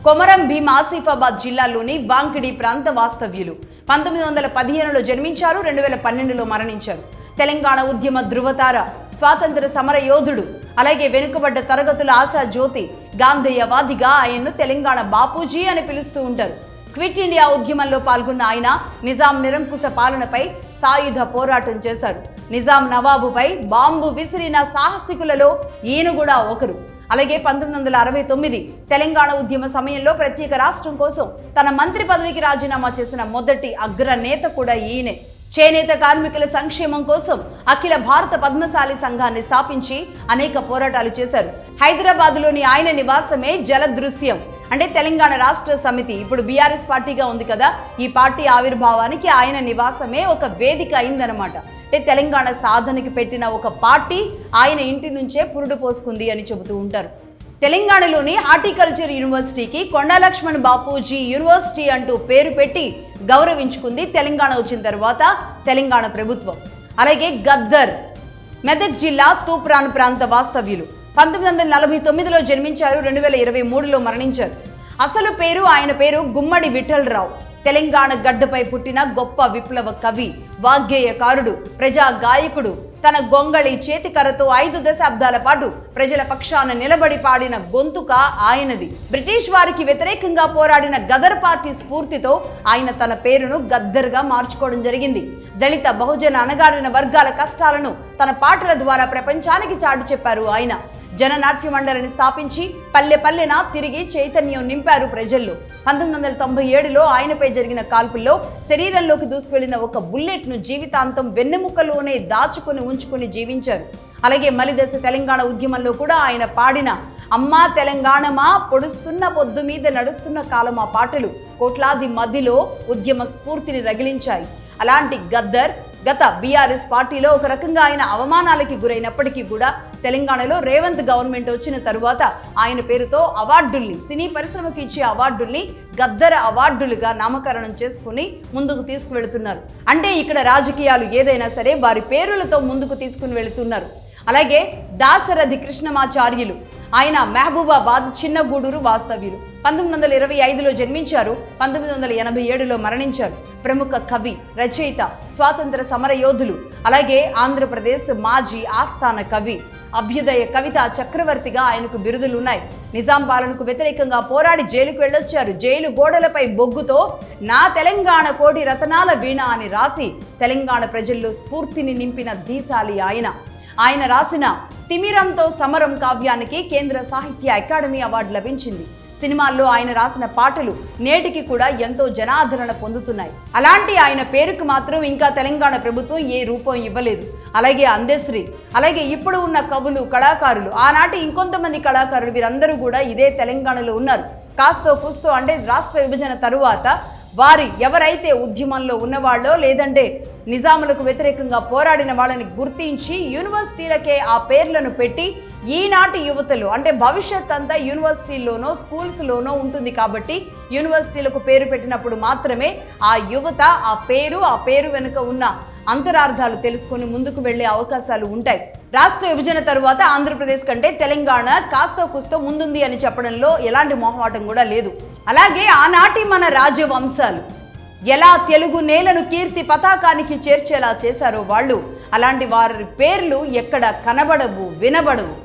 కొమరం భీం ఆసిఫాబాద్ జిల్లాలోని వాంకిడి ప్రాంత వాస్తవ్యులు. 1915లో జన్మించారు, 2012లో మరణించారు. తెలంగాణ ఉద్యమ ధృవతార, స్వాతంత్ర సమర యోధుడు, అలాగే వెనుకబడ్డ తరగతుల ఆశా జ్యోతి, గాంధేయవాదిగా ఆయన్ను తెలంగాణ బాపూజీ అని పిలుస్తూ ఉంటారు. క్విట్ ఇండియా ఉద్యమంలో పాల్గొన్న ఆయన నిజాం నిరంకుశ పాలనపై సాయుధ పోరాటం చేశారు. నిజాం నవాబుపై బాంబు విసిరిన సాహసికులలో ఈయన కూడా ఒకరు. అలాగే 1969 తెలంగాణ ఉద్యమ సమయంలో ప్రత్యేక రాష్ట్రం కోసం తన మంత్రి పదవికి రాజీనామా చేసిన మొదటి అగ్రనేత కూడా ఈయనే. చేనేత కార్మికుల సంక్షేమం కోసం అఖిల భారత పద్మశాలి సంఘాన్ని స్థాపించి అనేక పోరాటాలు చేశారు. హైదరాబాద్లోని ఆయన నివాసమే జలదృశ్యం, అంటే తెలంగాణ రాష్ట్ర సమితి, ఇప్పుడు బీఆర్ఎస్ పార్టీగా ఉంది కదా, ఈ పార్టీ ఆవిర్భావానికి ఆయన నివాసమే ఒక వేదిక అయిందనమాట. అంటే తెలంగాణ సాధనకి పెట్టిన ఒక పార్టీ ఆయన ఇంటి నుంచే పురుడు పోసుకుంది అని చెబుతూ ఉంటారు. తెలంగాణలోని హార్టికల్చర్ యూనివర్సిటీకి కొండా లక్ష్మణ్ బాపూజీ యూనివర్సిటీ అంటూ పేరు పెట్టి గౌరవించుకుంది తెలంగాణ వచ్చిన తర్వాత తెలంగాణ ప్రభుత్వం. అలాగే గద్దర్ మెదక్ జిల్లా తూప్రాన్ ప్రాంత వాస్తవ్యులు. 1949లో జన్మించారు, 2023లో మరణించారు. అసలు పేరు ఆయన పేరు గుమ్మడి విఠలరావు. తెలంగాణ గడ్డపై పుట్టిన గొప్ప విప్లవ కవి, వాగ్గేయకారుడు, ప్రజా గాయకుడు. తన గొంగళి చేతికరతో 5 దశాబ్దాల పాటు ప్రజల పక్షాన నిలబడి పాడిన గొంతుక ఆయనది. బ్రిటిష్ వారికి వ్యతిరేకంగా పోరాడిన గదర్ పార్టీ స్ఫూర్తితో ఆయన తన పేరును గద్దర్గా మార్చుకోవడం జరిగింది. దళిత బహుజన అణగారిన వర్గాల కష్టాలను తన పాటల ద్వారా ప్రపంచానికి చాటి చెప్పారు ఆయన. జననాట్య మండలిని స్థాపించి పల్లె పల్లెన తిరిగి చైతన్యం నింపారు ప్రజల్లో. 1997లో ఆయనపై జరిగిన కాల్పుల్లో శరీరంలోకి దూసుకెళ్లిన ఒక బుల్లెట్ ను జీవితాంతం వెన్నెముకలోనే దాచుకుని ఉంచుకుని జీవించారు. అలాగే మలిదశ తెలంగాణ ఉద్యమంలో కూడా ఆయన పాడిన అమ్మా తెలంగాణమా, పొడుస్తున్న పొద్దు మీద నడుస్తున్న కాలమా పాటలు కోట్లాది మధ్యలో ఉద్యమ స్ఫూర్తిని రగిలించాయి. అలాంటి గద్దర్ గత బీఆర్ఎస్ పార్టీలో ఒక రకంగా ఆయన అవమానాలకి గురైనప్పటికీ కూడా తెలంగాణలో రేవంత్ గవర్నమెంట్ వచ్చిన తరువాత ఆయన పేరుతో అవార్డుల్ని, సినీ పరిశ్రమకి ఇచ్చే అవార్డుల్ని గద్దర్ అవార్డులుగా నామకరణం చేసుకుని ముందుకు తీసుకువెళుతున్నారు. అంటే ఇక్కడ రాజకీయాలు ఏదైనా సరే వారి పేరులతో ముందుకు తీసుకుని వెళుతున్నారు. అలాగే దాశరథి కృష్ణమాచార్యులు, ఆయన మహబూబాబాద్ చిన్నగూడూరు వాస్తవ్యులు. 1925లో జన్మించారు, 1987లో మరణించారు. ప్రముఖ కవి, రచయిత, స్వాతంత్ర సమర యోధులు, అలాగే ఆంధ్రప్రదేశ్ మాజీ ఆస్థాన కవి, అభ్యుదయ కవిత చక్రవర్తిగా ఆయనకు బిరుదులున్నాయి. నిజాం పాలనకు వ్యతిరేకంగా పోరాడి జైలుకు వెళ్ళొచ్చారు. జైలు గోడలపై బొగ్గుతో నా తెలంగాణ కోటి రతనాల వీణ అని రాసి తెలంగాణ ప్రజల్లో స్ఫూర్తిని నింపిన ధీశాలి ఆయన. ఆయన రాసిన తిమిరంతో సమరం కావ్యానికి కేంద్ర సాహిత్య అకాడమీ అవార్డు లభించింది. సినిమాల్లో ఆయన రాసిన పాటలు నేటికి కూడా ఎంతో జనాదరణ పొందుతున్నాయి. అలాంటి ఆయన పేరుకు మాత్రం ఇంకా తెలంగాణ ప్రభుత్వం ఏ రూపం ఇవ్వలేదు. అలాగే అందశ్రీ, అలాగే ఇప్పుడు ఉన్న కవులు, కళాకారులు, ఆనాటి ఇంకొంతమంది కళాకారులు, వీరందరూ కూడా ఇదే తెలంగాణలో ఉన్నారు. కాస్తో కూస్తో అంటే రాష్ట్ర విభజన తరువాత వారి ఎవరైతే ఉద్యమంలో ఉన్నవాళ్ళో లేదంటే నిజాములకు వ్యతిరేకంగా పోరాడిన వాళ్ళని గుర్తించి యూనివర్సిటీలకే ఆ పేర్లను పెట్టి ఈనాటి యువతలు అంటే భవిష్యత్ అంతా యూనివర్సిటీల్లోనో స్కూల్స్లోనో ఉంటుంది కాబట్టి యూనివర్సిటీలకు పేరు పెట్టినప్పుడు మాత్రమే ఆ యువత ఆ పేరు వెనుక ఉన్న అంతరార్థాలు తెలుసుకొని ముందుకు వెళ్లే అవకాశాలు ఉంటాయి. రాష్ట్ర విభజన తరువాత ఆంధ్రప్రదేశ్ కంటే తెలంగాణ కాస్తో కూస్తో ముందుంది అని చెప్పడంలో ఎలాంటి మొహమాటం కూడా లేదు. అలాగే ఆనాటి మన రాజవంశాలు ఎలా తెలుగు నేలను కీర్తి పతాకానికి చేర్చేలా చేశారో వాళ్ళు, అలాంటి వారి పేర్లు ఎక్కడ కనబడవు, వినబడవు.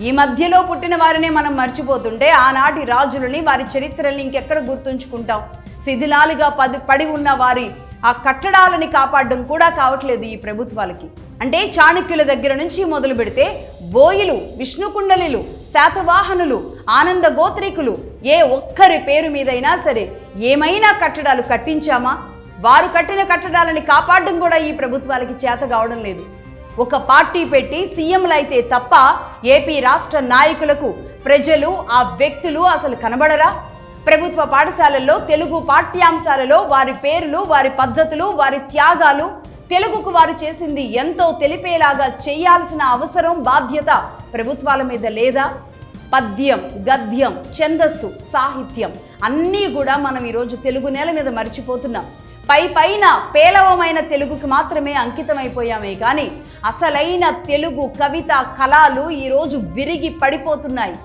ఈ మధ్యలో పుట్టిన వారినే మనం మర్చిపోతుంటే ఆనాటి రాజులని, వారి చరిత్రల్ని ఇంకెక్కడ గుర్తుంచుకుంటాం? శిథిలాలుగా పడి ఉన్న వారి ఆ కట్టడాలని కాపాడడం కూడా కావట్లేదు ఈ ప్రభుత్వాలకి. అంటే చాణక్యుల దగ్గర నుంచి మొదలు పెడితే బోయిలు, విష్ణుకుండలిలు, శాతవాహనులు, ఆనంద గోత్రికులు, ఏ ఒక్కరి పేరు మీదైనా సరే ఏమైనా కట్టడాలు కట్టించామా? వారు కట్టిన కట్టడాలని కాపాడడం కూడా ఈ ప్రభుత్వాలకి చేత కావడం లేదు. ఒక పార్టీ పెట్టి సీఎంలు అయితే తప్ప ఏపీ రాష్ట్ర నాయకులకు ప్రజలు, ఆ వ్యక్తులు అసలు కనబడరా? ప్రభుత్వ పాఠశాలల్లో తెలుగు పాఠ్యాంశాలలో వారి పేర్లు, వారి పద్ధతులు, వారి త్యాగాలు, తెలుగుకు వారు చేసింది ఎంతో తెలిపేలాగా చేయాల్సిన అవసరం, బాధ్యత ప్రభుత్వాల మీద లేదా? పద్యం, గద్యం, ఛందస్సు, సాహిత్యం అన్నీ కూడా మనం ఈరోజు తెలుగు నేల మీద మర్చిపోతున్నాం. పైన పేలవమైన తెలుగుకి మాత్రమే అంకితమైపోయామే కానీ అసలైన తెలుగు కవిత కళలు ఈరోజు విరిగి పడిపోతున్నాయి.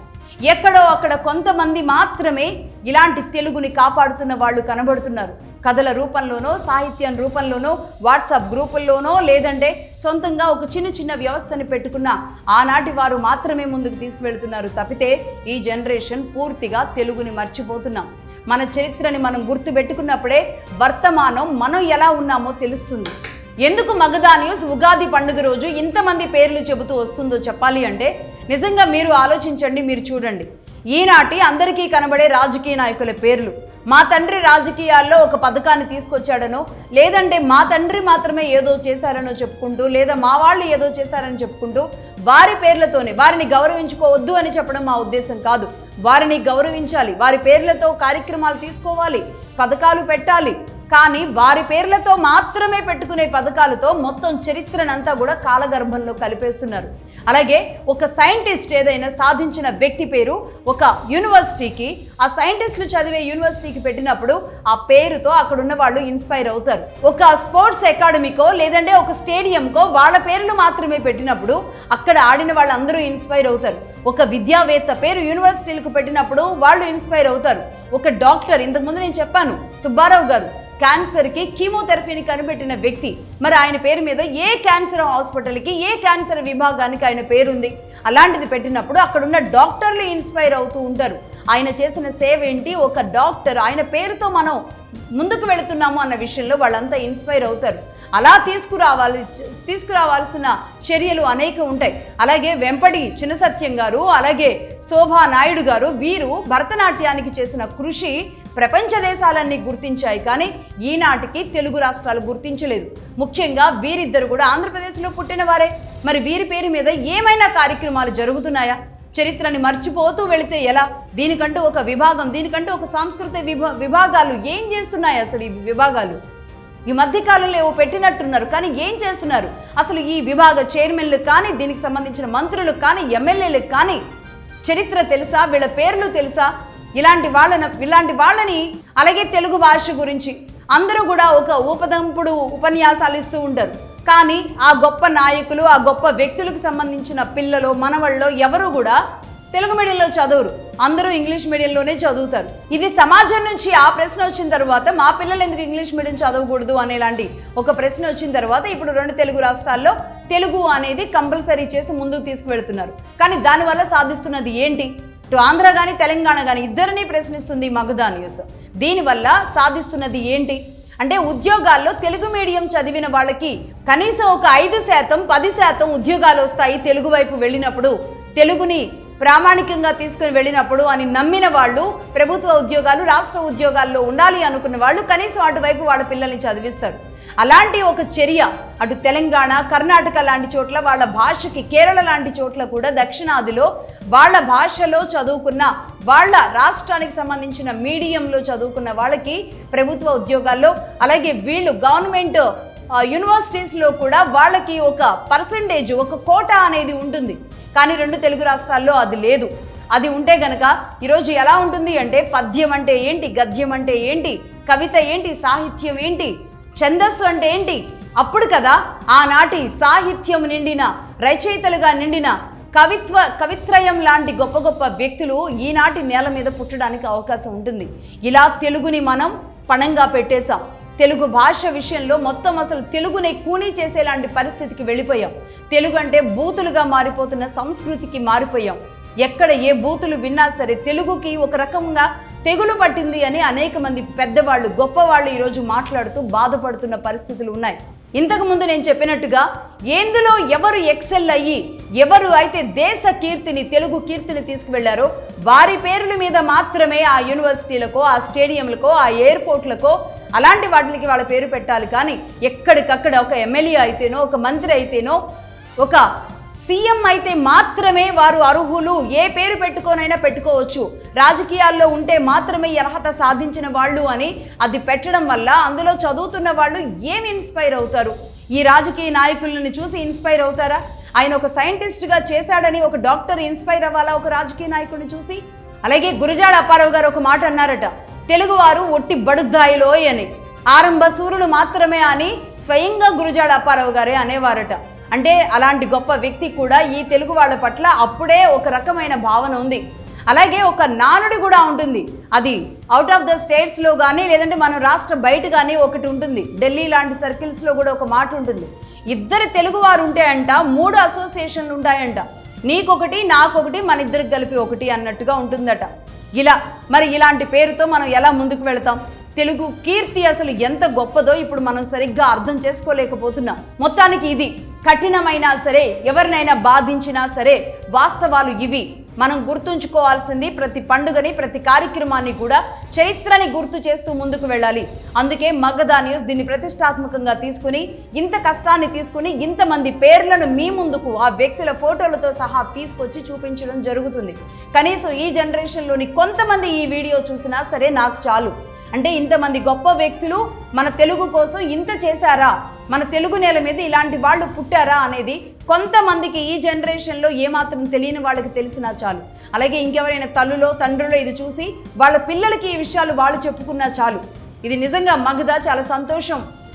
ఎక్కడో అక్కడ కొంతమంది మాత్రమే ఇలాంటి తెలుగుని కాపాడుతున్న వాళ్ళు కనబడుతున్నారు. కథల రూపంలోనో, సాహిత్యం రూపంలోనో, వాట్సాప్ గ్రూపుల్లోనో, లేదంటే సొంతంగా ఒక చిన్న వ్యవస్థని పెట్టుకున్న ఆనాటి వారు మాత్రమే ముందుకు తీసుకువెళ్తున్నారు తప్పితే ఈ జనరేషన్ పూర్తిగా తెలుగుని మర్చిపోతున్నాం. మన చరిత్రని మనం గుర్తుపెట్టుకున్నప్పుడే వర్తమానం మనం ఎలా ఉన్నామో తెలుస్తుంది. ఎందుకు మగధా న్యూస్ ఉగాది పండుగ రోజు ఇంతమంది పేర్లు చెబుతూ వస్తుందో చెప్పాలి అంటే నిజంగా మీరు ఆలోచించండి, మీరు చూడండి. ఈనాటి అందరికీ కనబడే రాజకీయ నాయకుల పేర్లు. మా తండ్రి రాజకీయాల్లో ఒక పథకాన్ని తీసుకొచ్చాడనో, లేదంటే మా తండ్రి మాత్రమే ఏదో చేశారనో చెప్పుకుంటూ, లేదా మా వాళ్ళు ఏదో చేశారని చెప్పుకుంటూ వారి పేర్లతోనే వారిని గౌరవించుకోవద్దు అని చెప్పడం మా ఉద్దేశం కాదు. వారిని గౌరవించాలి, వారి పేర్లతో కార్యక్రమాలు తీసుకోవాలి, పథకాలు పెట్టాలి. కానీ వారి పేర్లతో మాత్రమే పెట్టుకునే పథకాలతో మొత్తం చరిత్రనంతా కూడా కాలగర్భంలో కలిపేస్తున్నారు. అలాగే ఒక సైంటిస్ట్ ఏదైనా సాధించిన వ్యక్తి పేరు ఒక యూనివర్సిటీకి, ఆ సైంటిస్టులు చదివే యూనివర్సిటీకి పెట్టినప్పుడు ఆ పేరుతో అక్కడున్న వాళ్ళు ఇన్స్పైర్ అవుతారు. ఒక స్పోర్ట్స్ అకాడమీకో లేదంటే ఒక స్టేడియంకో వాళ్ళ పేర్లు మాత్రమే పెట్టినప్పుడు అక్కడ ఆడిన వాళ్ళందరూ ఇన్స్పైర్ అవుతారు. ఒక విద్యావేత్త పేరు యూనివర్సిటీలకు పెట్టినప్పుడు వాళ్ళు ఇన్స్పైర్ అవుతారు. ఒక డాక్టర్, ఇంతకుముందు నేను చెప్పాను, సుబ్బారావు గారు క్యాన్సర్కి కీమోథెరపీని కనిపెట్టిన వ్యక్తి. మరి ఆయన పేరు మీద ఏ క్యాన్సర్ హాస్పిటల్కి, ఏ క్యాన్సర్ విభాగానికి ఆయన పేరుంది. అలాంటిది పెట్టినప్పుడు అక్కడున్న డాక్టర్లు ఇన్స్పైర్ అవుతూ ఉంటారు. ఆయన చేసిన సేవ ఏంటి, ఒక డాక్టర్ ఆయన పేరుతో మనం ముందుకు వెళుతున్నాము అన్న విషయంలో వాళ్ళంతా ఇన్స్పైర్ అవుతారు. అలా తీసుకురావాల్సిన చర్యలు అనేక ఉంటాయి. అలాగే వెంపటి చిన్న సత్యం గారు, అలాగే శోభా నాయుడు గారు, వీరు భరతనాట్యానికి చేసిన కృషి ప్రపంచ దేశాలన్నీ గుర్తించాయి. కానీ ఈనాటికి తెలుగు రాష్ట్రాలు గుర్తించలేదు. ముఖ్యంగా వీరిద్దరు కూడా ఆంధ్రప్రదేశ్లో పుట్టిన వారే. మరి వీరి పేరు మీద ఏమైనా కార్యక్రమాలు జరుగుతున్నాయా? చరిత్రని మర్చిపోతూ వెళితే ఎలా? దీనికంటూ ఒక విభాగం, దీనికంటూ ఒక సాంస్కృతిక విభాగాలు ఏం చేస్తున్నాయి? అసలు ఈ విభాగాలు ఈ మధ్యకాలంలో ఏవో పెట్టినట్టున్నారు, కానీ ఏం చేస్తున్నారు? అసలు ఈ విభాగ చైర్మన్లు కానీ, దీనికి సంబంధించిన మంత్రులకు కానీ, ఎమ్మెల్యేలకు కానీ చరిత్ర తెలుసా? వీళ్ళ పేర్లు తెలుసా? ఇలాంటి వాళ్ళని అలాగే తెలుగు భాష గురించి అందరూ కూడా ఒక ఊపదంపుడు ఉపన్యాసాలు ఇస్తూ ఉంటారు. కానీ ఆ గొప్ప నాయకులు, ఆ గొప్ప వ్యక్తులకు సంబంధించిన పిల్లలు, మనవాళ్ళు ఎవరు కూడా తెలుగు మీడియంలో చదవరు. అందరూ ఇంగ్లీష్ మీడియంలోనే చదువుతారు. ఇది సమాజం నుంచి ఆ ప్రశ్న వచ్చిన తర్వాత మా పిల్లలు ఎందుకు ఇంగ్లీష్ మీడియం చదవకూడదు అనేలాంటి ఒక ప్రశ్న వచ్చిన తర్వాత ఇప్పుడు 2 తెలుగు రాష్ట్రాల్లో తెలుగు అనేది కంపల్సరీ చేసి ముందుకు తీసుకువెళ్తున్నారు. కానీ దానివల్ల సాధిస్తున్నది ఏంటి? ఇటు ఆంధ్ర కానీ తెలంగాణ కానీ ఇద్దరినీ ప్రశ్నిస్తుంది మగధా న్యూస్. దీనివల్ల సాధిస్తున్నది ఏంటి అంటే ఉద్యోగాల్లో తెలుగు మీడియం చదివిన వాళ్ళకి కనీసం ఒక 5%, 10% ఉద్యోగాలు వస్తాయి తెలుగు వైపు వెళ్ళినప్పుడు, తెలుగుని ప్రామాణికంగా తీసుకుని వెళ్ళినప్పుడు అని నమ్మిన వాళ్ళు, ప్రభుత్వ ఉద్యోగాలు, రాష్ట్ర ఉద్యోగాల్లో ఉండాలి అనుకున్న వాళ్ళు కనీసం అటువైపు వాళ్ళ పిల్లల్ని చదివిస్తారు. అలాంటి ఒక చర్య అటు తెలంగాణ, కర్ణాటక లాంటి చోట్ల వాళ్ళ భాషకి, కేరళ లాంటి చోట్ల కూడా దక్షిణాదిలో వాళ్ళ భాషలో చదువుకున్న, వాళ్ళ రాష్ట్రానికి సంబంధించిన మీడియంలో చదువుకున్న వాళ్ళకి ప్రభుత్వ ఉద్యోగాల్లో, అలాగే వీళ్ళు గవర్నమెంట్ యూనివర్సిటీస్లో కూడా వాళ్ళకి ఒక పర్సంటేజ్, ఒక కోటా అనేది ఉంటుంది. కానీ 2 తెలుగు రాష్ట్రాల్లో అది లేదు. అది ఉంటే గనక ఈరోజు ఎలా ఉంటుంది అంటే పద్యం అంటే ఏంటి, గద్యం అంటే ఏంటి, కవిత ఏంటి, సాహిత్యం ఏంటి, ఛందస్సు అంటే ఏంటి, అప్పుడు కదా ఆనాటి సాహిత్యం నిండిన, రచయితలుగా నిండిన కవిత్రయం లాంటి గొప్ప గొప్ప వ్యక్తులు ఈనాటి నేల మీద పుట్టడానికి అవకాశం ఉంటుంది. ఇలా తెలుగుని మనం పణంగా పెట్టేశాం. తెలుగు భాష విషయంలో మొత్తం అసలు తెలుగుని కూనీ చేసేలాంటి పరిస్థితికి వెళ్ళిపోయాం. తెలుగు అంటే బూతులుగా మారిపోతున్న సంస్కృతికి మారిపోయాం. ఎక్కడ ఏ బూతులు విన్నా సరే తెలుగుకి ఒక రకంగా తెగులు పట్టింది అని అనేక మంది పెద్దవాళ్ళు, గొప్పవాళ్ళు ఈరోజు మాట్లాడుతూ బాధపడుతున్న పరిస్థితులు ఉన్నాయి. ఇంతకుముందు నేను చెప్పినట్టుగా ఎందులో ఎవరు ఎక్సెల్ అయ్యి, ఎవరు అయితే దేశ కీర్తిని, తెలుగు కీర్తిని తీసుకువెళ్లారో వారి పేర్ల మీద మాత్రమే ఆ యూనివర్సిటీలకో, ఆ స్టేడియంలకో, ఆ ఎయిర్పోర్ట్లకో అలాంటి వాటికి వాళ్ళ పేరు పెట్టాలి. కానీ ఎక్కడికక్కడ ఒక ఎమ్మెల్యే అయితేనో, ఒక మంత్రి అయితేనో, ఒక సీఎం అయితే మాత్రమే వారు అర్హులు, ఏ పేరు పెట్టుకోనైనా పెట్టుకోవచ్చు, రాజకీయాల్లో ఉంటే మాత్రమే అర్హత సాధించిన వాళ్ళు అని అది పెట్టడం వల్ల అందులో చదువుతున్న వాళ్ళు ఏమి ఇన్స్పైర్ అవుతారు? ఈ రాజకీయ నాయకులను చూసి ఇన్స్పైర్ అవుతారా? ఆయన ఒక సైంటిస్ట్గా చేశాడని ఒక డాక్టర్ ఇన్స్పైర్ అవ్వాలా ఒక రాజకీయ నాయకుడిని చూసి? అలాగే గురజాడ అప్పారావు గారు ఒక మాట అన్నారట, తెలుగువారు ఒట్టి బడుద్దాయిలో అని, ఆరంభ సూర్యులు మాత్రమే అని స్వయంగా గురజాడ అప్పారావు గారే అనేవారట. అంటే అలాంటి గొప్ప వ్యక్తి కూడా ఈ తెలుగు వాళ్ళ పట్ల అప్పుడే ఒక రకమైన భావన ఉంది. అలాగే ఒక నానుడి కూడా ఉంటుంది, అది అవుట్ ఆఫ్ ద స్టేట్స్లో కానీ లేదంటే మన రాష్ట్ర బయట కానీ ఒకటి ఉంటుంది. ఢిల్లీ లాంటి సర్కిల్స్లో కూడా ఒక మాట ఉంటుంది. ఇద్దరు తెలుగువారు ఉంటే అంట 3 అసోసియేషన్లు ఉంటాయంట. నీకొకటి నాకొకటి మన ఇద్దరికి కలిపి ఒకటి అన్నట్టుగా ఉంటుందట. ఇలా మరి ఇలాంటి పేరుతో మనం ఎలా ముందుకు వెళతాం? తెలుగు కీర్తి అసలు ఎంత గొప్పదో ఇప్పుడు మనం సరిగ్గా అర్థం చేసుకోలేకపోతున్నాం. మొత్తానికి ఇది కఠినమైనా సరే, ఎవరినైనా బాధించినా సరే వాస్తవాలు ఇవి. మనం గుర్తుంచుకోవాల్సింది ప్రతి పండుగని, ప్రతి కార్యక్రమాన్ని కూడా చరిత్రని గుర్తు చేస్తూ ముందుకు వెళ్ళాలి. అందుకే మగధ న్యూస్ దీన్ని ప్రతిష్టాత్మకంగా తీసుకుని, ఇంత కష్టాన్ని తీసుకుని, ఇంతమంది పేర్లను మీ ముందుకు ఆ వ్యక్తుల ఫోటోలతో సహా తీసుకొచ్చి చూపించడం జరుగుతుంది. కనీసం ఈ జనరేషన్లోని కొంతమంది ఈ వీడియో చూసినా సరే నాకు చాలు. అంటే ఇంతమంది గొప్ప వ్యక్తులు మన తెలుగు కోసం ఇంత చేశారా, మన తెలుగు నేల మీద ఇలాంటి వాళ్ళు పుట్టారా అనేది కొంతమందికి ఈ జనరేషన్లో ఏమాత్రం తెలియని వాళ్ళకి తెలిసినా చాలు. అలాగే ఇంకెవరైనా తల్లులో తండ్రులో ఇది చూసి వాళ్ళ పిల్లలకి ఈ విషయాలు వాళ్ళు చెప్పుకున్నా చాలు. ఇది నిజంగా మగధ చాలా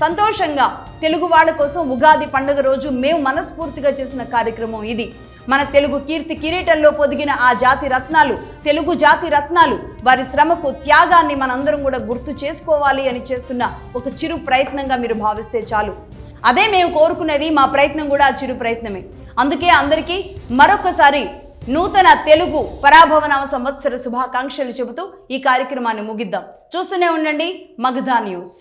సంతోషంగా తెలుగు వాళ్ళ కోసం ఉగాది పండుగ రోజు మేము మనస్ఫూర్తిగా చేసిన కార్యక్రమం ఇది. మన తెలుగు కీర్తి కిరీటంలో పొదిగిన ఆ జాతి రత్నాలు, తెలుగు జాతి రత్నాలు, వారి శ్రమకు త్యాగాన్ని మనందరం కూడా గుర్తు చేసుకోవాలి అని చేస్తున్న ఒక చిరు ప్రయత్నంగా మీరు భావిస్తే చాలు. అదే మేము కోరుకునేది, మా ప్రయత్నం కూడా ఆ చిరు ప్రయత్నమే. అందుకే అందరికీ మరొకసారి నూతన తెలుగు పరాభవనామ సంవత్సర శుభాకాంక్షలు చెబుతూ ఈ కార్యక్రమాన్ని ముగిద్దాం. చూస్తూనే ఉండండి మగధ న్యూస్.